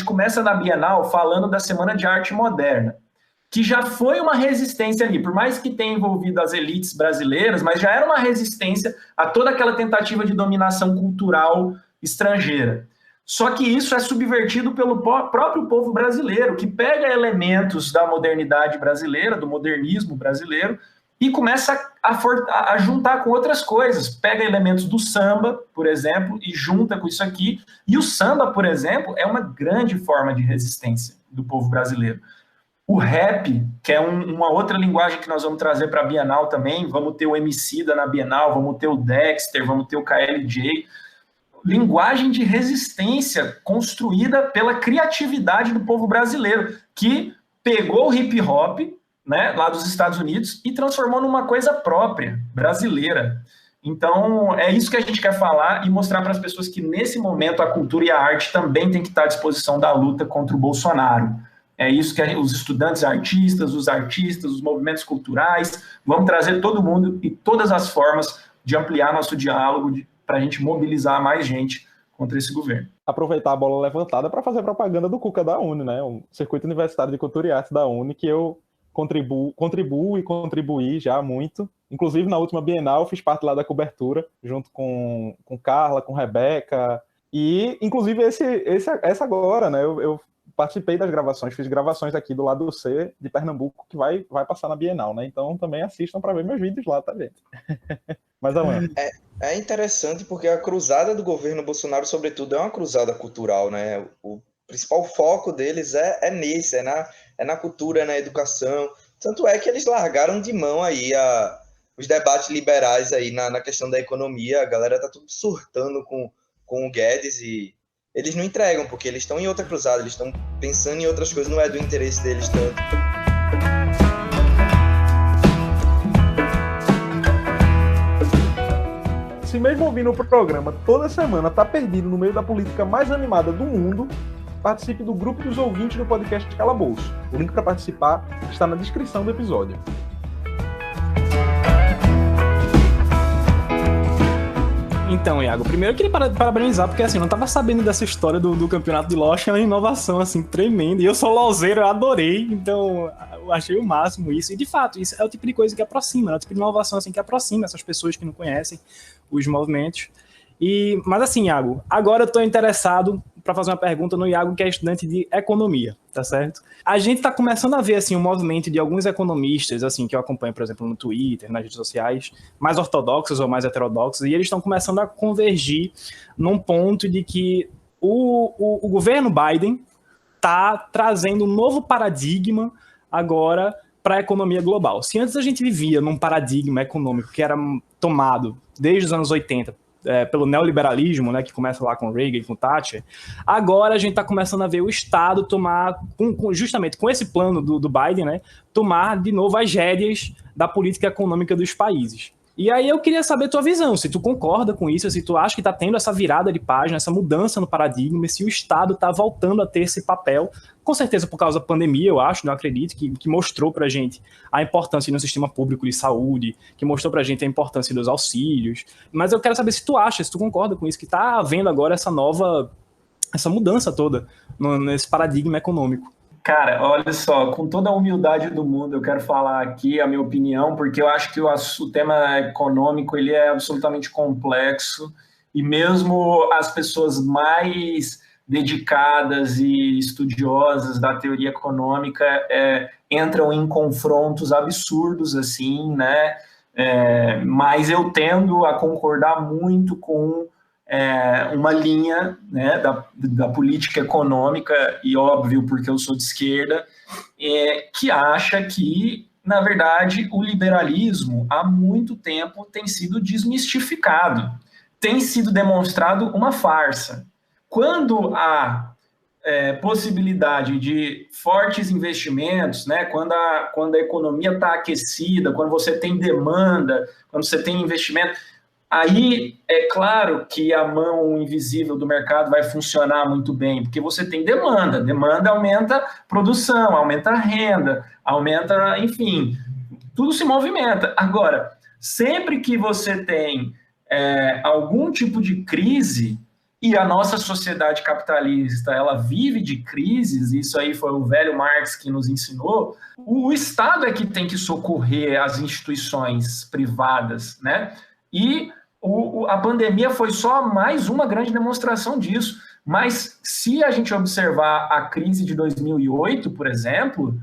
começa na Bienal falando da Semana de Arte Moderna, que já foi uma resistência ali, por mais que tenha envolvido as elites brasileiras, mas já era uma resistência a toda aquela tentativa de dominação cultural estrangeira. Só que isso é subvertido pelo próprio povo brasileiro, que pega elementos da modernidade brasileira, do modernismo brasileiro, e começa a juntar com outras coisas. Pega elementos do samba, por exemplo, e junta com isso aqui. E o samba, por exemplo, é uma grande forma de resistência do povo brasileiro. O rap, que é uma outra linguagem que nós vamos trazer para a Bienal também, vamos ter o Emicida na Bienal, vamos ter o Dexter, vamos ter o KLJ. Linguagem de resistência construída pela criatividade do povo brasileiro, que pegou o hip hop, né, lá dos Estados Unidos e transformou numa coisa própria, brasileira. Então, é isso que a gente quer falar e mostrar para as pessoas que, nesse momento, a cultura e a arte também tem que estar à disposição da luta contra o Bolsonaro. É isso que os estudantes artistas, os movimentos culturais, vamos trazer todo mundo e todas as formas de ampliar nosso diálogo para a gente mobilizar mais gente contra esse governo. Aproveitar a bola levantada para fazer propaganda do Cuca da Uni, né? O Circuito Universitário de Cultura e Arte da Uni, que eu contribuo e contribuí já muito. Inclusive, na última Bienal, eu fiz parte lá da cobertura, junto com Carla, com Rebeca, e, inclusive, essa agora, né? Eu participei das gravações, fiz gravações aqui do lado C de Pernambuco, que vai passar na Bienal, né? Então também assistam para ver meus vídeos lá, tá, gente? Mas Alan. É interessante porque a cruzada do governo Bolsonaro, sobretudo, é uma cruzada cultural, né? O principal foco deles é nisso, é na cultura, na educação. Tanto é que eles largaram de mão aí os debates liberais aí na questão da economia. A galera tá tudo surtando com o Guedes e eles não entregam, porque eles estão em outra cruzada, eles estão pensando em outras coisas, não é do interesse deles tanto. Se mesmo ouvindo o programa toda semana tá perdido no meio da política mais animada do mundo, participe do grupo dos ouvintes do podcast Calabouço. O link para participar está na descrição do episódio. Então, Iago, primeiro eu queria parabenizar, porque assim, eu não tava sabendo dessa história do campeonato de LoL, é uma inovação assim, tremenda, e eu sou LoLzeiro, eu adorei, então eu achei o máximo isso. E, de fato, isso é o tipo de coisa que aproxima, é o tipo de inovação assim, que aproxima essas pessoas que não conhecem os movimentos. Mas assim, Iago, agora eu estou interessado para fazer uma pergunta no Iago, que é estudante de economia, tá certo? A gente está começando a ver assim, um movimento de alguns economistas, assim, que eu acompanho, por exemplo, no Twitter, nas redes sociais, mais ortodoxos ou mais heterodoxos, e eles estão começando a convergir num ponto de que o governo Biden está trazendo um novo paradigma agora para a economia global. Se antes a gente vivia num paradigma econômico que era tomado desde os anos 80 pelo neoliberalismo, né, que começa lá com Reagan e com Thatcher, agora a gente está começando a ver o Estado tomar, justamente com esse plano do Biden, né, tomar de novo as rédeas da política econômica dos países. E aí eu queria saber a tua visão, se tu concorda com isso, se tu acha que está tendo essa virada de página, essa mudança no paradigma, se o Estado está voltando a ter esse papel, com certeza por causa da pandemia, eu acho, não acredito, que mostrou pra gente a importância no sistema público de saúde, que mostrou pra gente a importância dos auxílios, mas eu quero saber se tu acha, se tu concorda com isso, que está havendo agora essa mudança toda nesse paradigma econômico. Cara, olha só, com toda a humildade do mundo, eu quero falar aqui a minha opinião, porque eu acho que o tema econômico ele é absolutamente complexo e mesmo as pessoas mais dedicadas e estudiosas da teoria econômica entram em confrontos absurdos, assim, né? Mas eu tendo a concordar muito com uma linha, né, da política econômica, e óbvio, porque eu sou de esquerda, que acha que, na verdade, o liberalismo há muito tempo tem sido desmistificado, tem sido demonstrado uma farsa. Quando há possibilidade de fortes investimentos, né, quando a economia está aquecida, quando você tem demanda, quando você tem investimento, aí é claro que a mão invisível do mercado vai funcionar muito bem, porque você tem demanda. Demanda aumenta produção, aumenta a renda, aumenta, enfim, tudo se movimenta. Agora, sempre que você tem algum tipo de crise, e a nossa sociedade capitalista, ela vive de crises, isso aí foi o velho Marx que nos ensinou, o Estado é que tem que socorrer as instituições privadas, né? E a pandemia foi só mais uma grande demonstração disso. Mas se a gente observar a crise de 2008, por exemplo,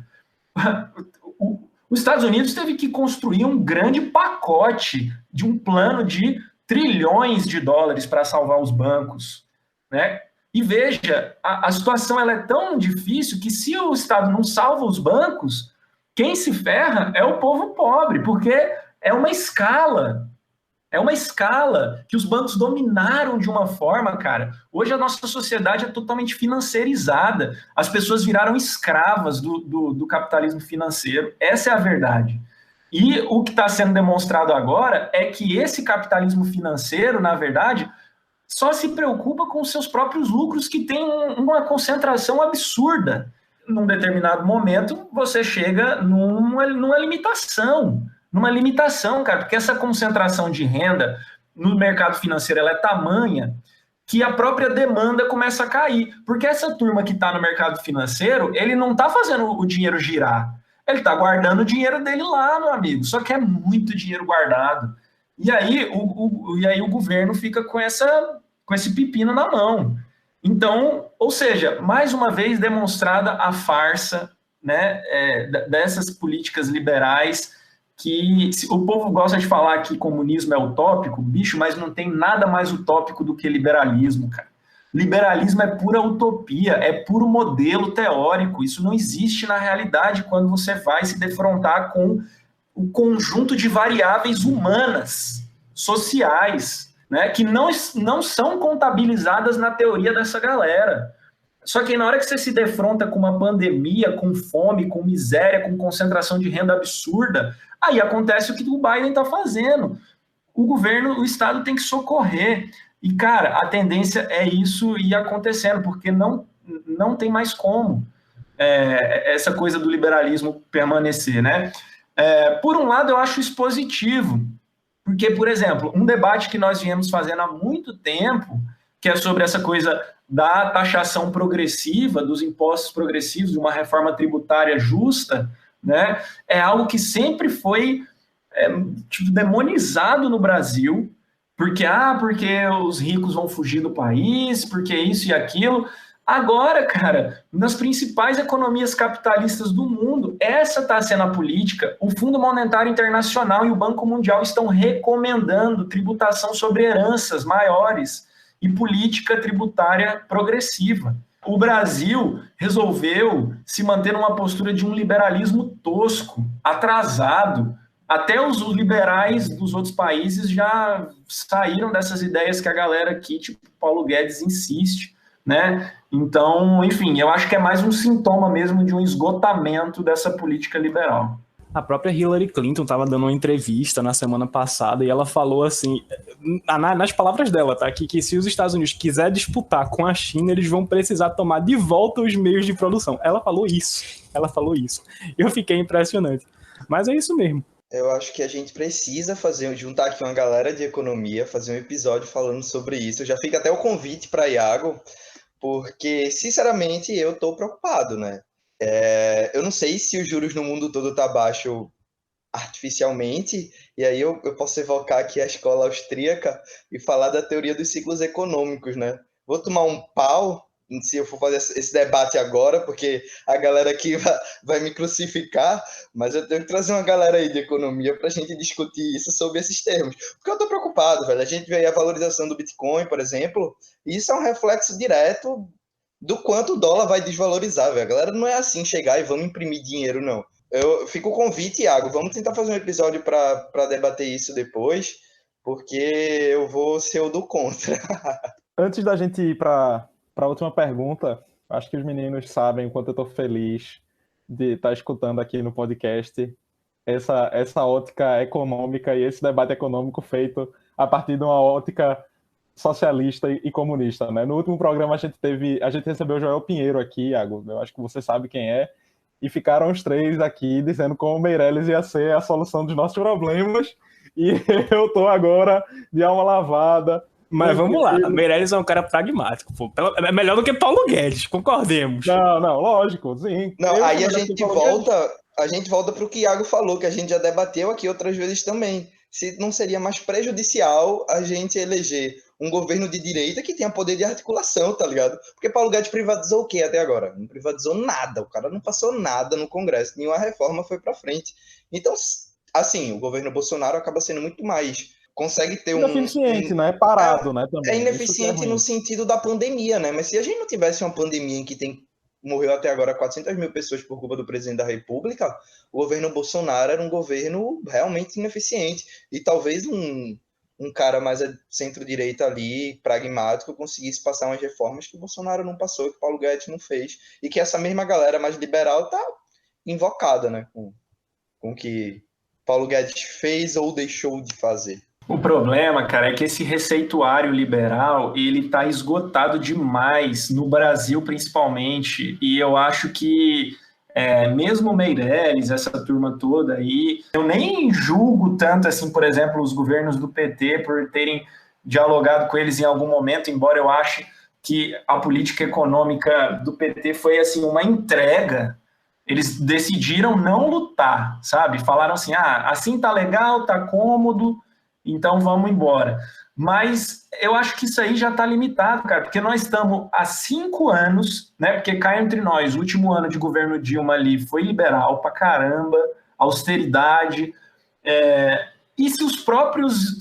os Estados Unidos teve que construir um grande pacote de um plano de trilhões de dólares para salvar os bancos, né? E veja, a situação ela é tão difícil que se o Estado não salva os bancos, quem se ferra é o povo pobre, porque é uma escala que os bancos dominaram de uma forma, cara. Hoje a nossa sociedade é totalmente financeirizada. As pessoas viraram escravas do capitalismo financeiro. Essa é a verdade. E o que está sendo demonstrado agora é que esse capitalismo financeiro, na verdade, só se preocupa com os seus próprios lucros, que tem uma concentração absurda. Num determinado momento, você chega numa limitação, cara, porque essa concentração de renda no mercado financeiro ela é tamanha que a própria demanda começa a cair. Porque essa turma que está no mercado financeiro, ele não está fazendo o dinheiro girar. Ele está guardando o dinheiro dele lá, meu amigo. Só que é muito dinheiro guardado. E aí o governo fica com esse pepino na mão. Então, ou seja, mais uma vez demonstrada a farsa, né, dessas políticas liberais, que o povo gosta de falar que comunismo é utópico, bicho, mas não tem nada mais utópico do que liberalismo, cara. Liberalismo é pura utopia, é puro modelo teórico, isso não existe na realidade quando você vai se defrontar com o conjunto de variáveis humanas, sociais, né, que não são contabilizadas na teoria dessa galera. Só que na hora que você se defronta com uma pandemia, com fome, com miséria, com concentração de renda absurda, aí acontece o que o Biden está fazendo. O Estado tem que socorrer. E, cara, a tendência é isso ir acontecendo, porque não tem mais como essa coisa do liberalismo permanecer, né? Por um lado, eu acho isso positivo, porque, por exemplo, um debate que nós viemos fazendo há muito tempo, que é sobre essa coisa da taxação progressiva, dos impostos progressivos, de uma reforma tributária justa, né? É algo que sempre foi tipo, demonizado no Brasil, porque os ricos vão fugir do país, porque isso e aquilo. Agora, cara, nas principais economias capitalistas do mundo, essa está sendo a política. O Fundo Monetário Internacional e o Banco Mundial estão recomendando tributação sobre heranças maiores e política tributária progressiva. O Brasil resolveu se manter numa postura de um liberalismo tosco, atrasado. Até os liberais dos outros países já saíram dessas ideias que a galera aqui, tipo Paulo Guedes, insiste, né? Então, enfim, eu acho que é mais um sintoma mesmo de um esgotamento dessa política liberal. A própria Hillary Clinton estava dando uma entrevista na semana passada e ela falou assim, nas palavras dela, tá? Que se os Estados Unidos quiser disputar com a China, eles vão precisar tomar de volta os meios de produção. Ela falou isso. Eu fiquei impressionante. Mas é isso mesmo. Eu acho que a gente precisa juntar aqui uma galera de economia, fazer um episódio falando sobre isso. Já fica até o convite para Iago, porque, sinceramente, eu estou preocupado, né? Eu não sei se os juros no mundo todo tá baixo artificialmente, e aí eu posso evocar aqui a escola austríaca e falar da teoria dos ciclos econômicos, né? Vou tomar um pau se eu for fazer esse debate agora, porque a galera aqui vai me crucificar, mas eu tenho que trazer uma galera aí de economia para a gente discutir isso sobre esses termos. Porque eu estou preocupado, velho. A gente vê aí a valorização do Bitcoin, por exemplo, e isso é um reflexo direto do quanto o dólar vai desvalorizar, velho. A galera não é assim chegar e vamos imprimir dinheiro, não. Fica o convite, Iago. Vamos tentar fazer um episódio para debater isso depois, porque eu vou ser o do contra. Antes da gente ir para a última pergunta, acho que os meninos sabem o quanto eu estou feliz de estar escutando aqui no podcast essa ótica econômica e esse debate econômico feito a partir de uma ótica socialista e comunista, né? No último programa a gente recebeu o Joel Pinheiro aqui, Iago, eu acho que você sabe quem é, e ficaram os três aqui dizendo como o Meirelles ia ser a solução dos nossos problemas, e eu estou agora de alma lavada. Mas vamos lá, Meirelles é um cara pragmático, pô. É melhor do que Paulo Guedes, concordemos. Não, lógico, sim. Não, aí a gente volta para o que o Iago falou, que a gente já debateu aqui outras vezes também. Se não seria mais prejudicial a gente eleger um governo de direita que tenha poder de articulação, tá ligado? Porque Paulo Guedes privatizou o quê até agora? Não privatizou nada, o cara não passou nada no Congresso, nenhuma reforma foi para frente. Então, assim, o governo Bolsonaro acaba sendo muito mais... consegue ter ineficiente, né? Parado, né? Também. É ineficiente no sentido da pandemia, né? Mas se a gente não tivesse uma pandemia em que morreu até agora 400 mil pessoas por culpa do presidente da República, o governo Bolsonaro era um governo realmente ineficiente. E talvez um cara mais centro-direita ali, pragmático, conseguisse passar umas reformas que o Bolsonaro não passou, que o Paulo Guedes não fez. E que essa mesma galera mais liberal tá invocada, né? Com o que Paulo Guedes fez ou deixou de fazer. O problema, cara, é que esse receituário liberal, ele tá esgotado demais, no Brasil principalmente, e eu acho que mesmo o Meirelles, essa turma toda aí, eu nem julgo tanto, assim, por exemplo, os governos do PT por terem dialogado com eles em algum momento, embora eu ache que a política econômica do PT foi, assim, uma entrega. Eles decidiram não lutar, sabe? Falaram assim, assim tá legal, tá cômodo, então vamos embora. Mas eu acho que isso aí já está limitado, cara, porque nós estamos há 5 anos, né? Porque cá entre nós, o último ano de governo Dilma ali foi liberal pra caramba, austeridade. E se os próprios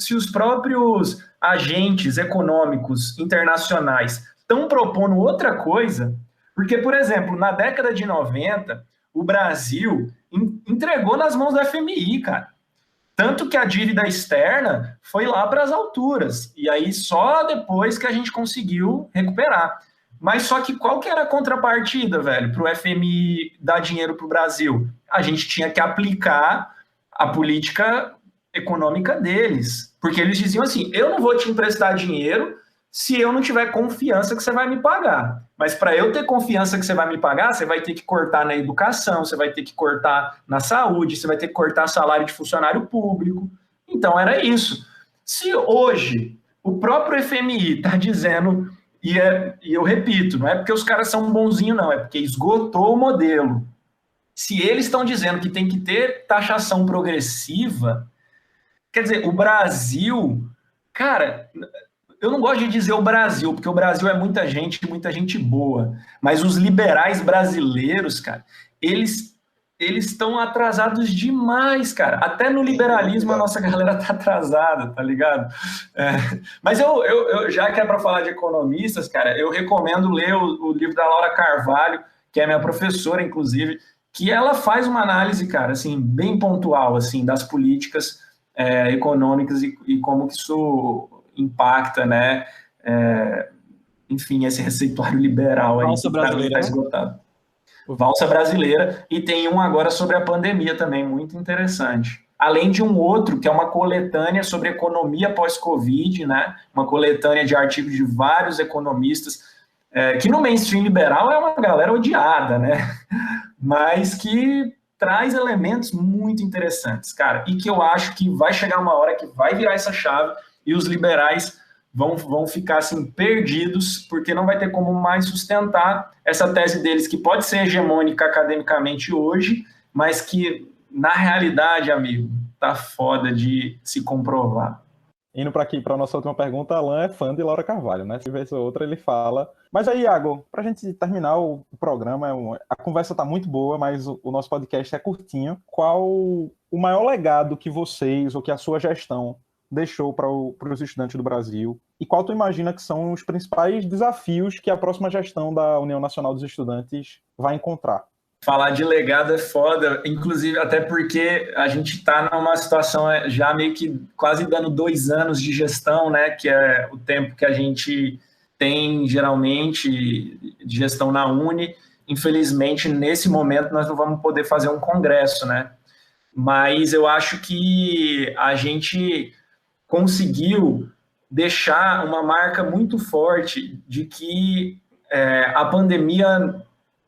agentes econômicos internacionais estão propondo outra coisa, porque, por exemplo, na década de 90, o Brasil entregou nas mãos da FMI, cara. Tanto que a dívida externa foi lá para as alturas. E aí só depois que a gente conseguiu recuperar. Mas só que qual que era a contrapartida, velho, para o FMI dar dinheiro para o Brasil? A gente tinha que aplicar a política econômica deles. Porque eles diziam assim, eu não vou te emprestar dinheiro se eu não tiver confiança que você vai me pagar. Mas para eu ter confiança que você vai me pagar, você vai ter que cortar na educação, você vai ter que cortar na saúde, você vai ter que cortar salário de funcionário público. Então era isso. Se hoje o próprio FMI está dizendo, e eu repito, não é porque os caras são bonzinhos não, é porque esgotou o modelo. Se eles estão dizendo que tem que ter taxação progressiva, quer dizer, o Brasil, cara, eu não gosto de dizer o Brasil, porque o Brasil é muita gente boa, mas os liberais brasileiros, cara, eles estão atrasados demais, cara. Até no liberalismo a nossa galera tá atrasada, tá ligado? Mas eu já que é para falar de economistas, cara, eu recomendo ler o livro da Laura Carvalho, que é minha professora, inclusive, que ela faz uma análise, cara, assim, bem pontual, assim, das políticas econômicas e como que isso impacta, né? Enfim, esse receituário liberal aí Valsa brasileira, está esgotado. Valsa brasileira, e tem um agora sobre a pandemia também, muito interessante. Além de um outro, que é uma coletânea sobre economia pós-Covid, né? Uma coletânea de artigos de vários economistas, que no mainstream liberal é uma galera odiada, né? Mas que traz elementos muito interessantes, cara, e que eu acho que vai chegar uma hora que vai virar essa chave e os liberais vão ficar assim perdidos, porque não vai ter como mais sustentar essa tese deles, que pode ser hegemônica academicamente hoje, mas que na realidade, amigo, tá foda de se comprovar. Indo para aqui, para a nossa última pergunta, Alan é fã de Laura Carvalho, né? Se vez ou outra ele fala. Mas aí, Iago, para a gente terminar o programa, a conversa está muito boa, mas o nosso podcast é curtinho. Qual o maior legado que vocês, ou que a sua gestão deixou para os estudantes do Brasil? E qual tu imagina que são os principais desafios que a próxima gestão da União Nacional dos Estudantes vai encontrar? Falar de legado é foda, inclusive até porque a gente está numa situação já meio que quase dando 2 anos de gestão, né? Que é o tempo que a gente tem geralmente de gestão na Uni. Infelizmente, nesse momento, nós não vamos poder fazer um congresso, né? Mas eu acho que a gente conseguiu deixar uma marca muito forte de que a pandemia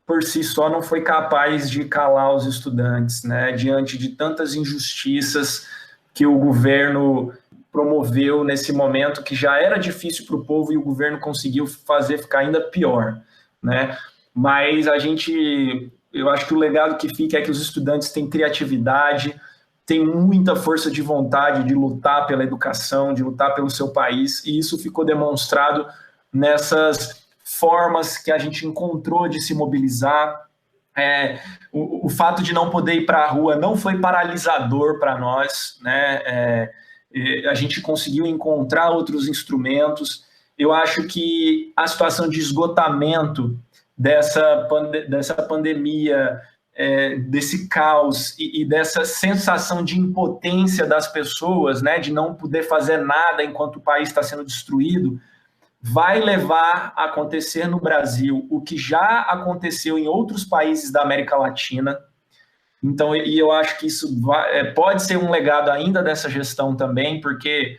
por si só não foi capaz de calar os estudantes, né? Diante de tantas injustiças que o governo promoveu nesse momento, que já era difícil para o povo e o governo conseguiu fazer ficar ainda pior, né? Mas eu acho que o legado que fica é que os estudantes têm criatividade, têm muita força de vontade de lutar pela educação, de lutar pelo seu país, e isso ficou demonstrado nessas formas que a gente encontrou de se mobilizar. O fato de não poder ir para a rua não foi paralisador para nós, né? A gente conseguiu encontrar outros instrumentos. Eu acho que a situação de esgotamento dessa pandemia, desse caos e dessa sensação de impotência das pessoas, né, de não poder fazer nada enquanto o país está sendo destruído, vai levar a acontecer no Brasil o que já aconteceu em outros países da América Latina. Então, e eu acho que isso pode ser um legado ainda dessa gestão também, porque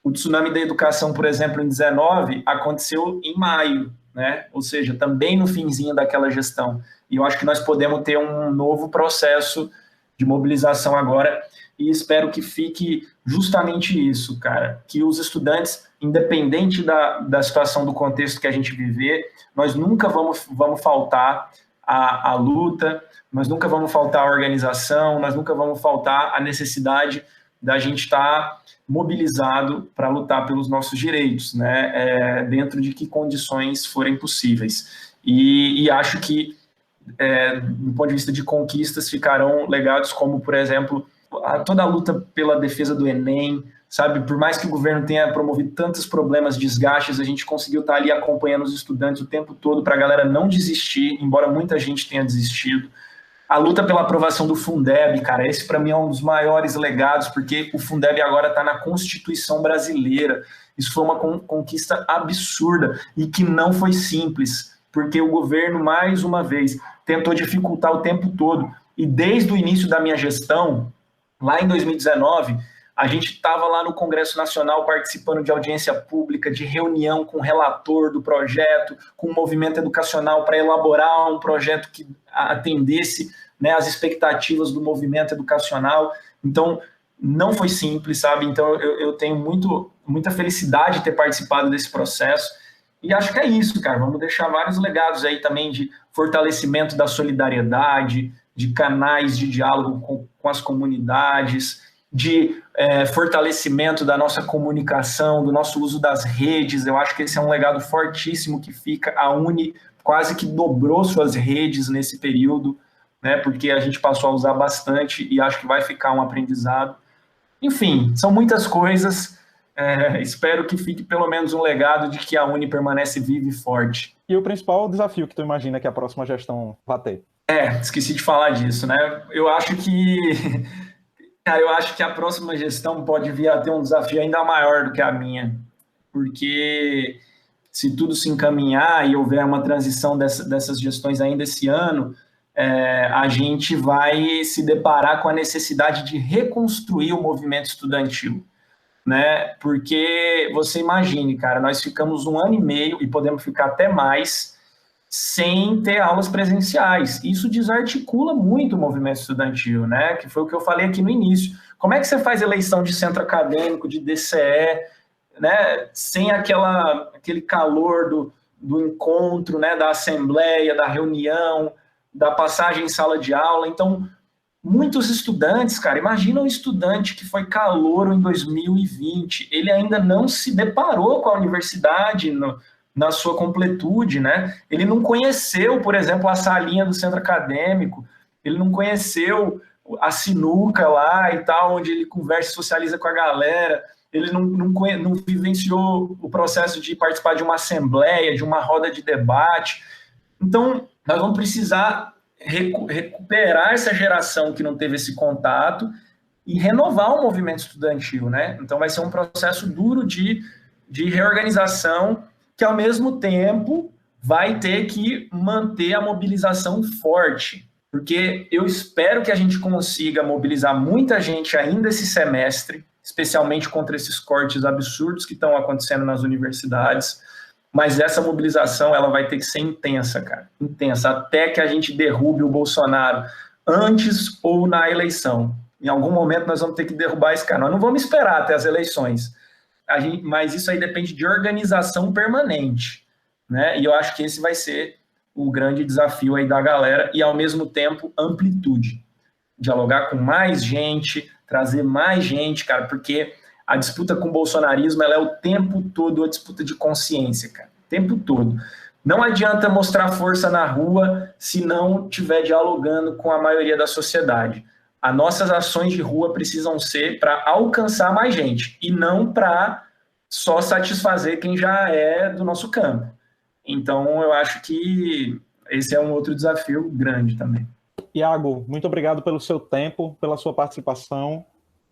o tsunami da educação, por exemplo, em 19, aconteceu em maio, né? Ou seja, também no finzinho daquela gestão. E eu acho que nós podemos ter um novo processo de mobilização agora, e espero que fique justamente isso, cara, que os estudantes, independente da situação, do contexto que a gente viver, nós nunca vamos faltar a luta, nós nunca vamos faltar a organização, nós nunca vamos faltar a necessidade da gente estar mobilizado para lutar pelos nossos direitos, né, dentro de que condições forem possíveis. E acho que, do ponto de vista de conquistas, ficarão legados como, por exemplo, toda a luta pela defesa do Enem, sabe? Por mais que o governo tenha promovido tantos problemas, desgastes, a gente conseguiu estar ali acompanhando os estudantes o tempo todo para a galera não desistir, embora muita gente tenha desistido. A luta pela aprovação do Fundeb, cara, esse para mim é um dos maiores legados, porque o Fundeb agora está na Constituição brasileira. Isso foi uma conquista absurda e que não foi simples, porque o governo, mais uma vez, tentou dificultar o tempo todo. E desde o início da minha gestão, lá em 2019, a gente estava lá no Congresso Nacional participando de audiência pública, de reunião com o relator do projeto, com o movimento educacional para elaborar um projeto que atendesse, né, as expectativas do movimento educacional. Então, não foi simples, sabe? Então, eu tenho muita felicidade de ter participado desse processo. E acho que é isso, cara. Vamos deixar vários legados aí também de fortalecimento da solidariedade, de canais de diálogo com as comunidades, de fortalecimento da nossa comunicação, do nosso uso das redes. Eu acho que esse é um legado fortíssimo que fica. A Uni quase que dobrou suas redes nesse período, né, porque a gente passou a usar bastante e acho que vai ficar um aprendizado. Enfim, são muitas coisas. Espero que fique pelo menos um legado de que a Uni permanece viva e forte. E o principal desafio que tu imagina que a próxima gestão vai ter? Esqueci de falar disso, né? Eu acho que a próxima gestão pode vir a ter um desafio ainda maior do que a minha, porque se tudo se encaminhar e houver uma transição dessas gestões ainda esse ano, a gente vai se deparar com a necessidade de reconstruir o movimento estudantil, né? Porque você imagine, cara, nós ficamos 1 ano e meio e podemos ficar até mais sem ter aulas presenciais. Isso desarticula muito o movimento estudantil, né? Que foi o que eu falei aqui no início. Como é que você faz eleição de centro acadêmico, de DCE, né? Sem aquele calor do encontro, né? Da assembleia, da reunião, da passagem em sala de aula. Então, muitos estudantes, cara, imagina um estudante que foi calouro em 2020, ele ainda não se deparou com a universidade na sua completude, né? Ele não conheceu, por exemplo, a salinha do centro acadêmico, ele não conheceu a sinuca lá e tal, onde ele conversa e socializa com a galera, ele não vivenciou o processo de participar de uma assembleia, de uma roda de debate. Então, nós vamos precisar recuperar essa geração que não teve esse contato e renovar o movimento estudantil, né? Então, vai ser um processo duro de reorganização que, ao mesmo tempo, vai ter que manter a mobilização forte, porque eu espero que a gente consiga mobilizar muita gente ainda esse semestre, especialmente contra esses cortes absurdos que estão acontecendo nas universidades, mas essa mobilização ela vai ter que ser intensa, cara, intensa, até que a gente derrube o Bolsonaro antes ou na eleição. Em algum momento nós vamos ter que derrubar esse cara. Nós não vamos esperar até as eleições, mas isso aí depende de organização permanente, né? E eu acho que esse vai ser o grande desafio aí da galera e, ao mesmo tempo, amplitude. Dialogar com mais gente, trazer mais gente, cara, porque a disputa com o bolsonarismo ela é o tempo todo a disputa de consciência, cara, o tempo todo. Não adianta mostrar força na rua se não estiver dialogando com a maioria da sociedade. As nossas ações de rua precisam ser para alcançar mais gente e não para só satisfazer quem já é do nosso campo. Então, eu acho que esse é um outro desafio grande também. Iago, muito obrigado pelo seu tempo, pela sua participação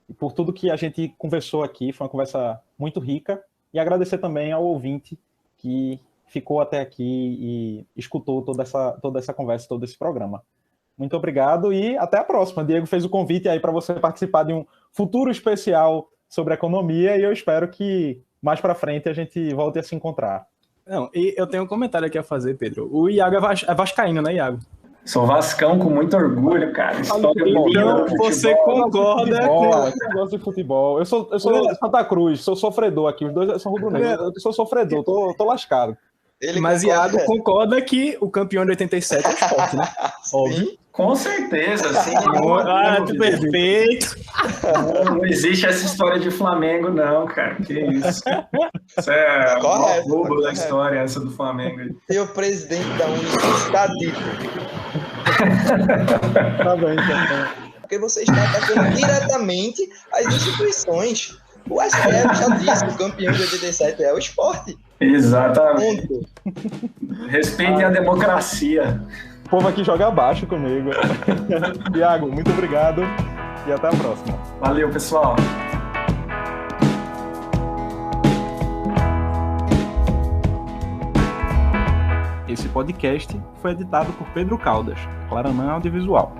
e por tudo que a gente conversou aqui. Foi uma conversa muito rica. E agradecer também ao ouvinte que ficou até aqui e escutou toda essa conversa, todo esse programa. Muito obrigado e até a próxima. O Diego fez o convite aí para você participar de um futuro especial sobre economia e eu espero que mais para frente a gente volte a se encontrar. Não, e eu tenho um comentário aqui a fazer, Pedro. O Iago é vascaíno, né, Iago? Sou vascão com muito orgulho, cara. Então, você concorda com... Eu gosto de futebol. Eu sou Santa Cruz, sou sofredor aqui. Os dois são rubro-negros. Eu sou sofredor, tô lascado. Mas Iago concorda que o campeão de 87 é o Sport, né? Óbvio. Com certeza, sim. Perfeito. Não existe essa história de Flamengo, não, cara. Que isso. Isso é o globo da história, essa do Flamengo. E o presidente da União está dito. Tá bem, então. Porque você está atacando diretamente as instituições. O STF já disse que o campeão de 87 é o Sport. Exatamente. Respeitem a democracia. O povo aqui joga abaixo comigo. Iago, muito obrigado e até a próxima. Valeu, pessoal. Esse podcast foi editado por Pedro Caldas, Claranã Audiovisual.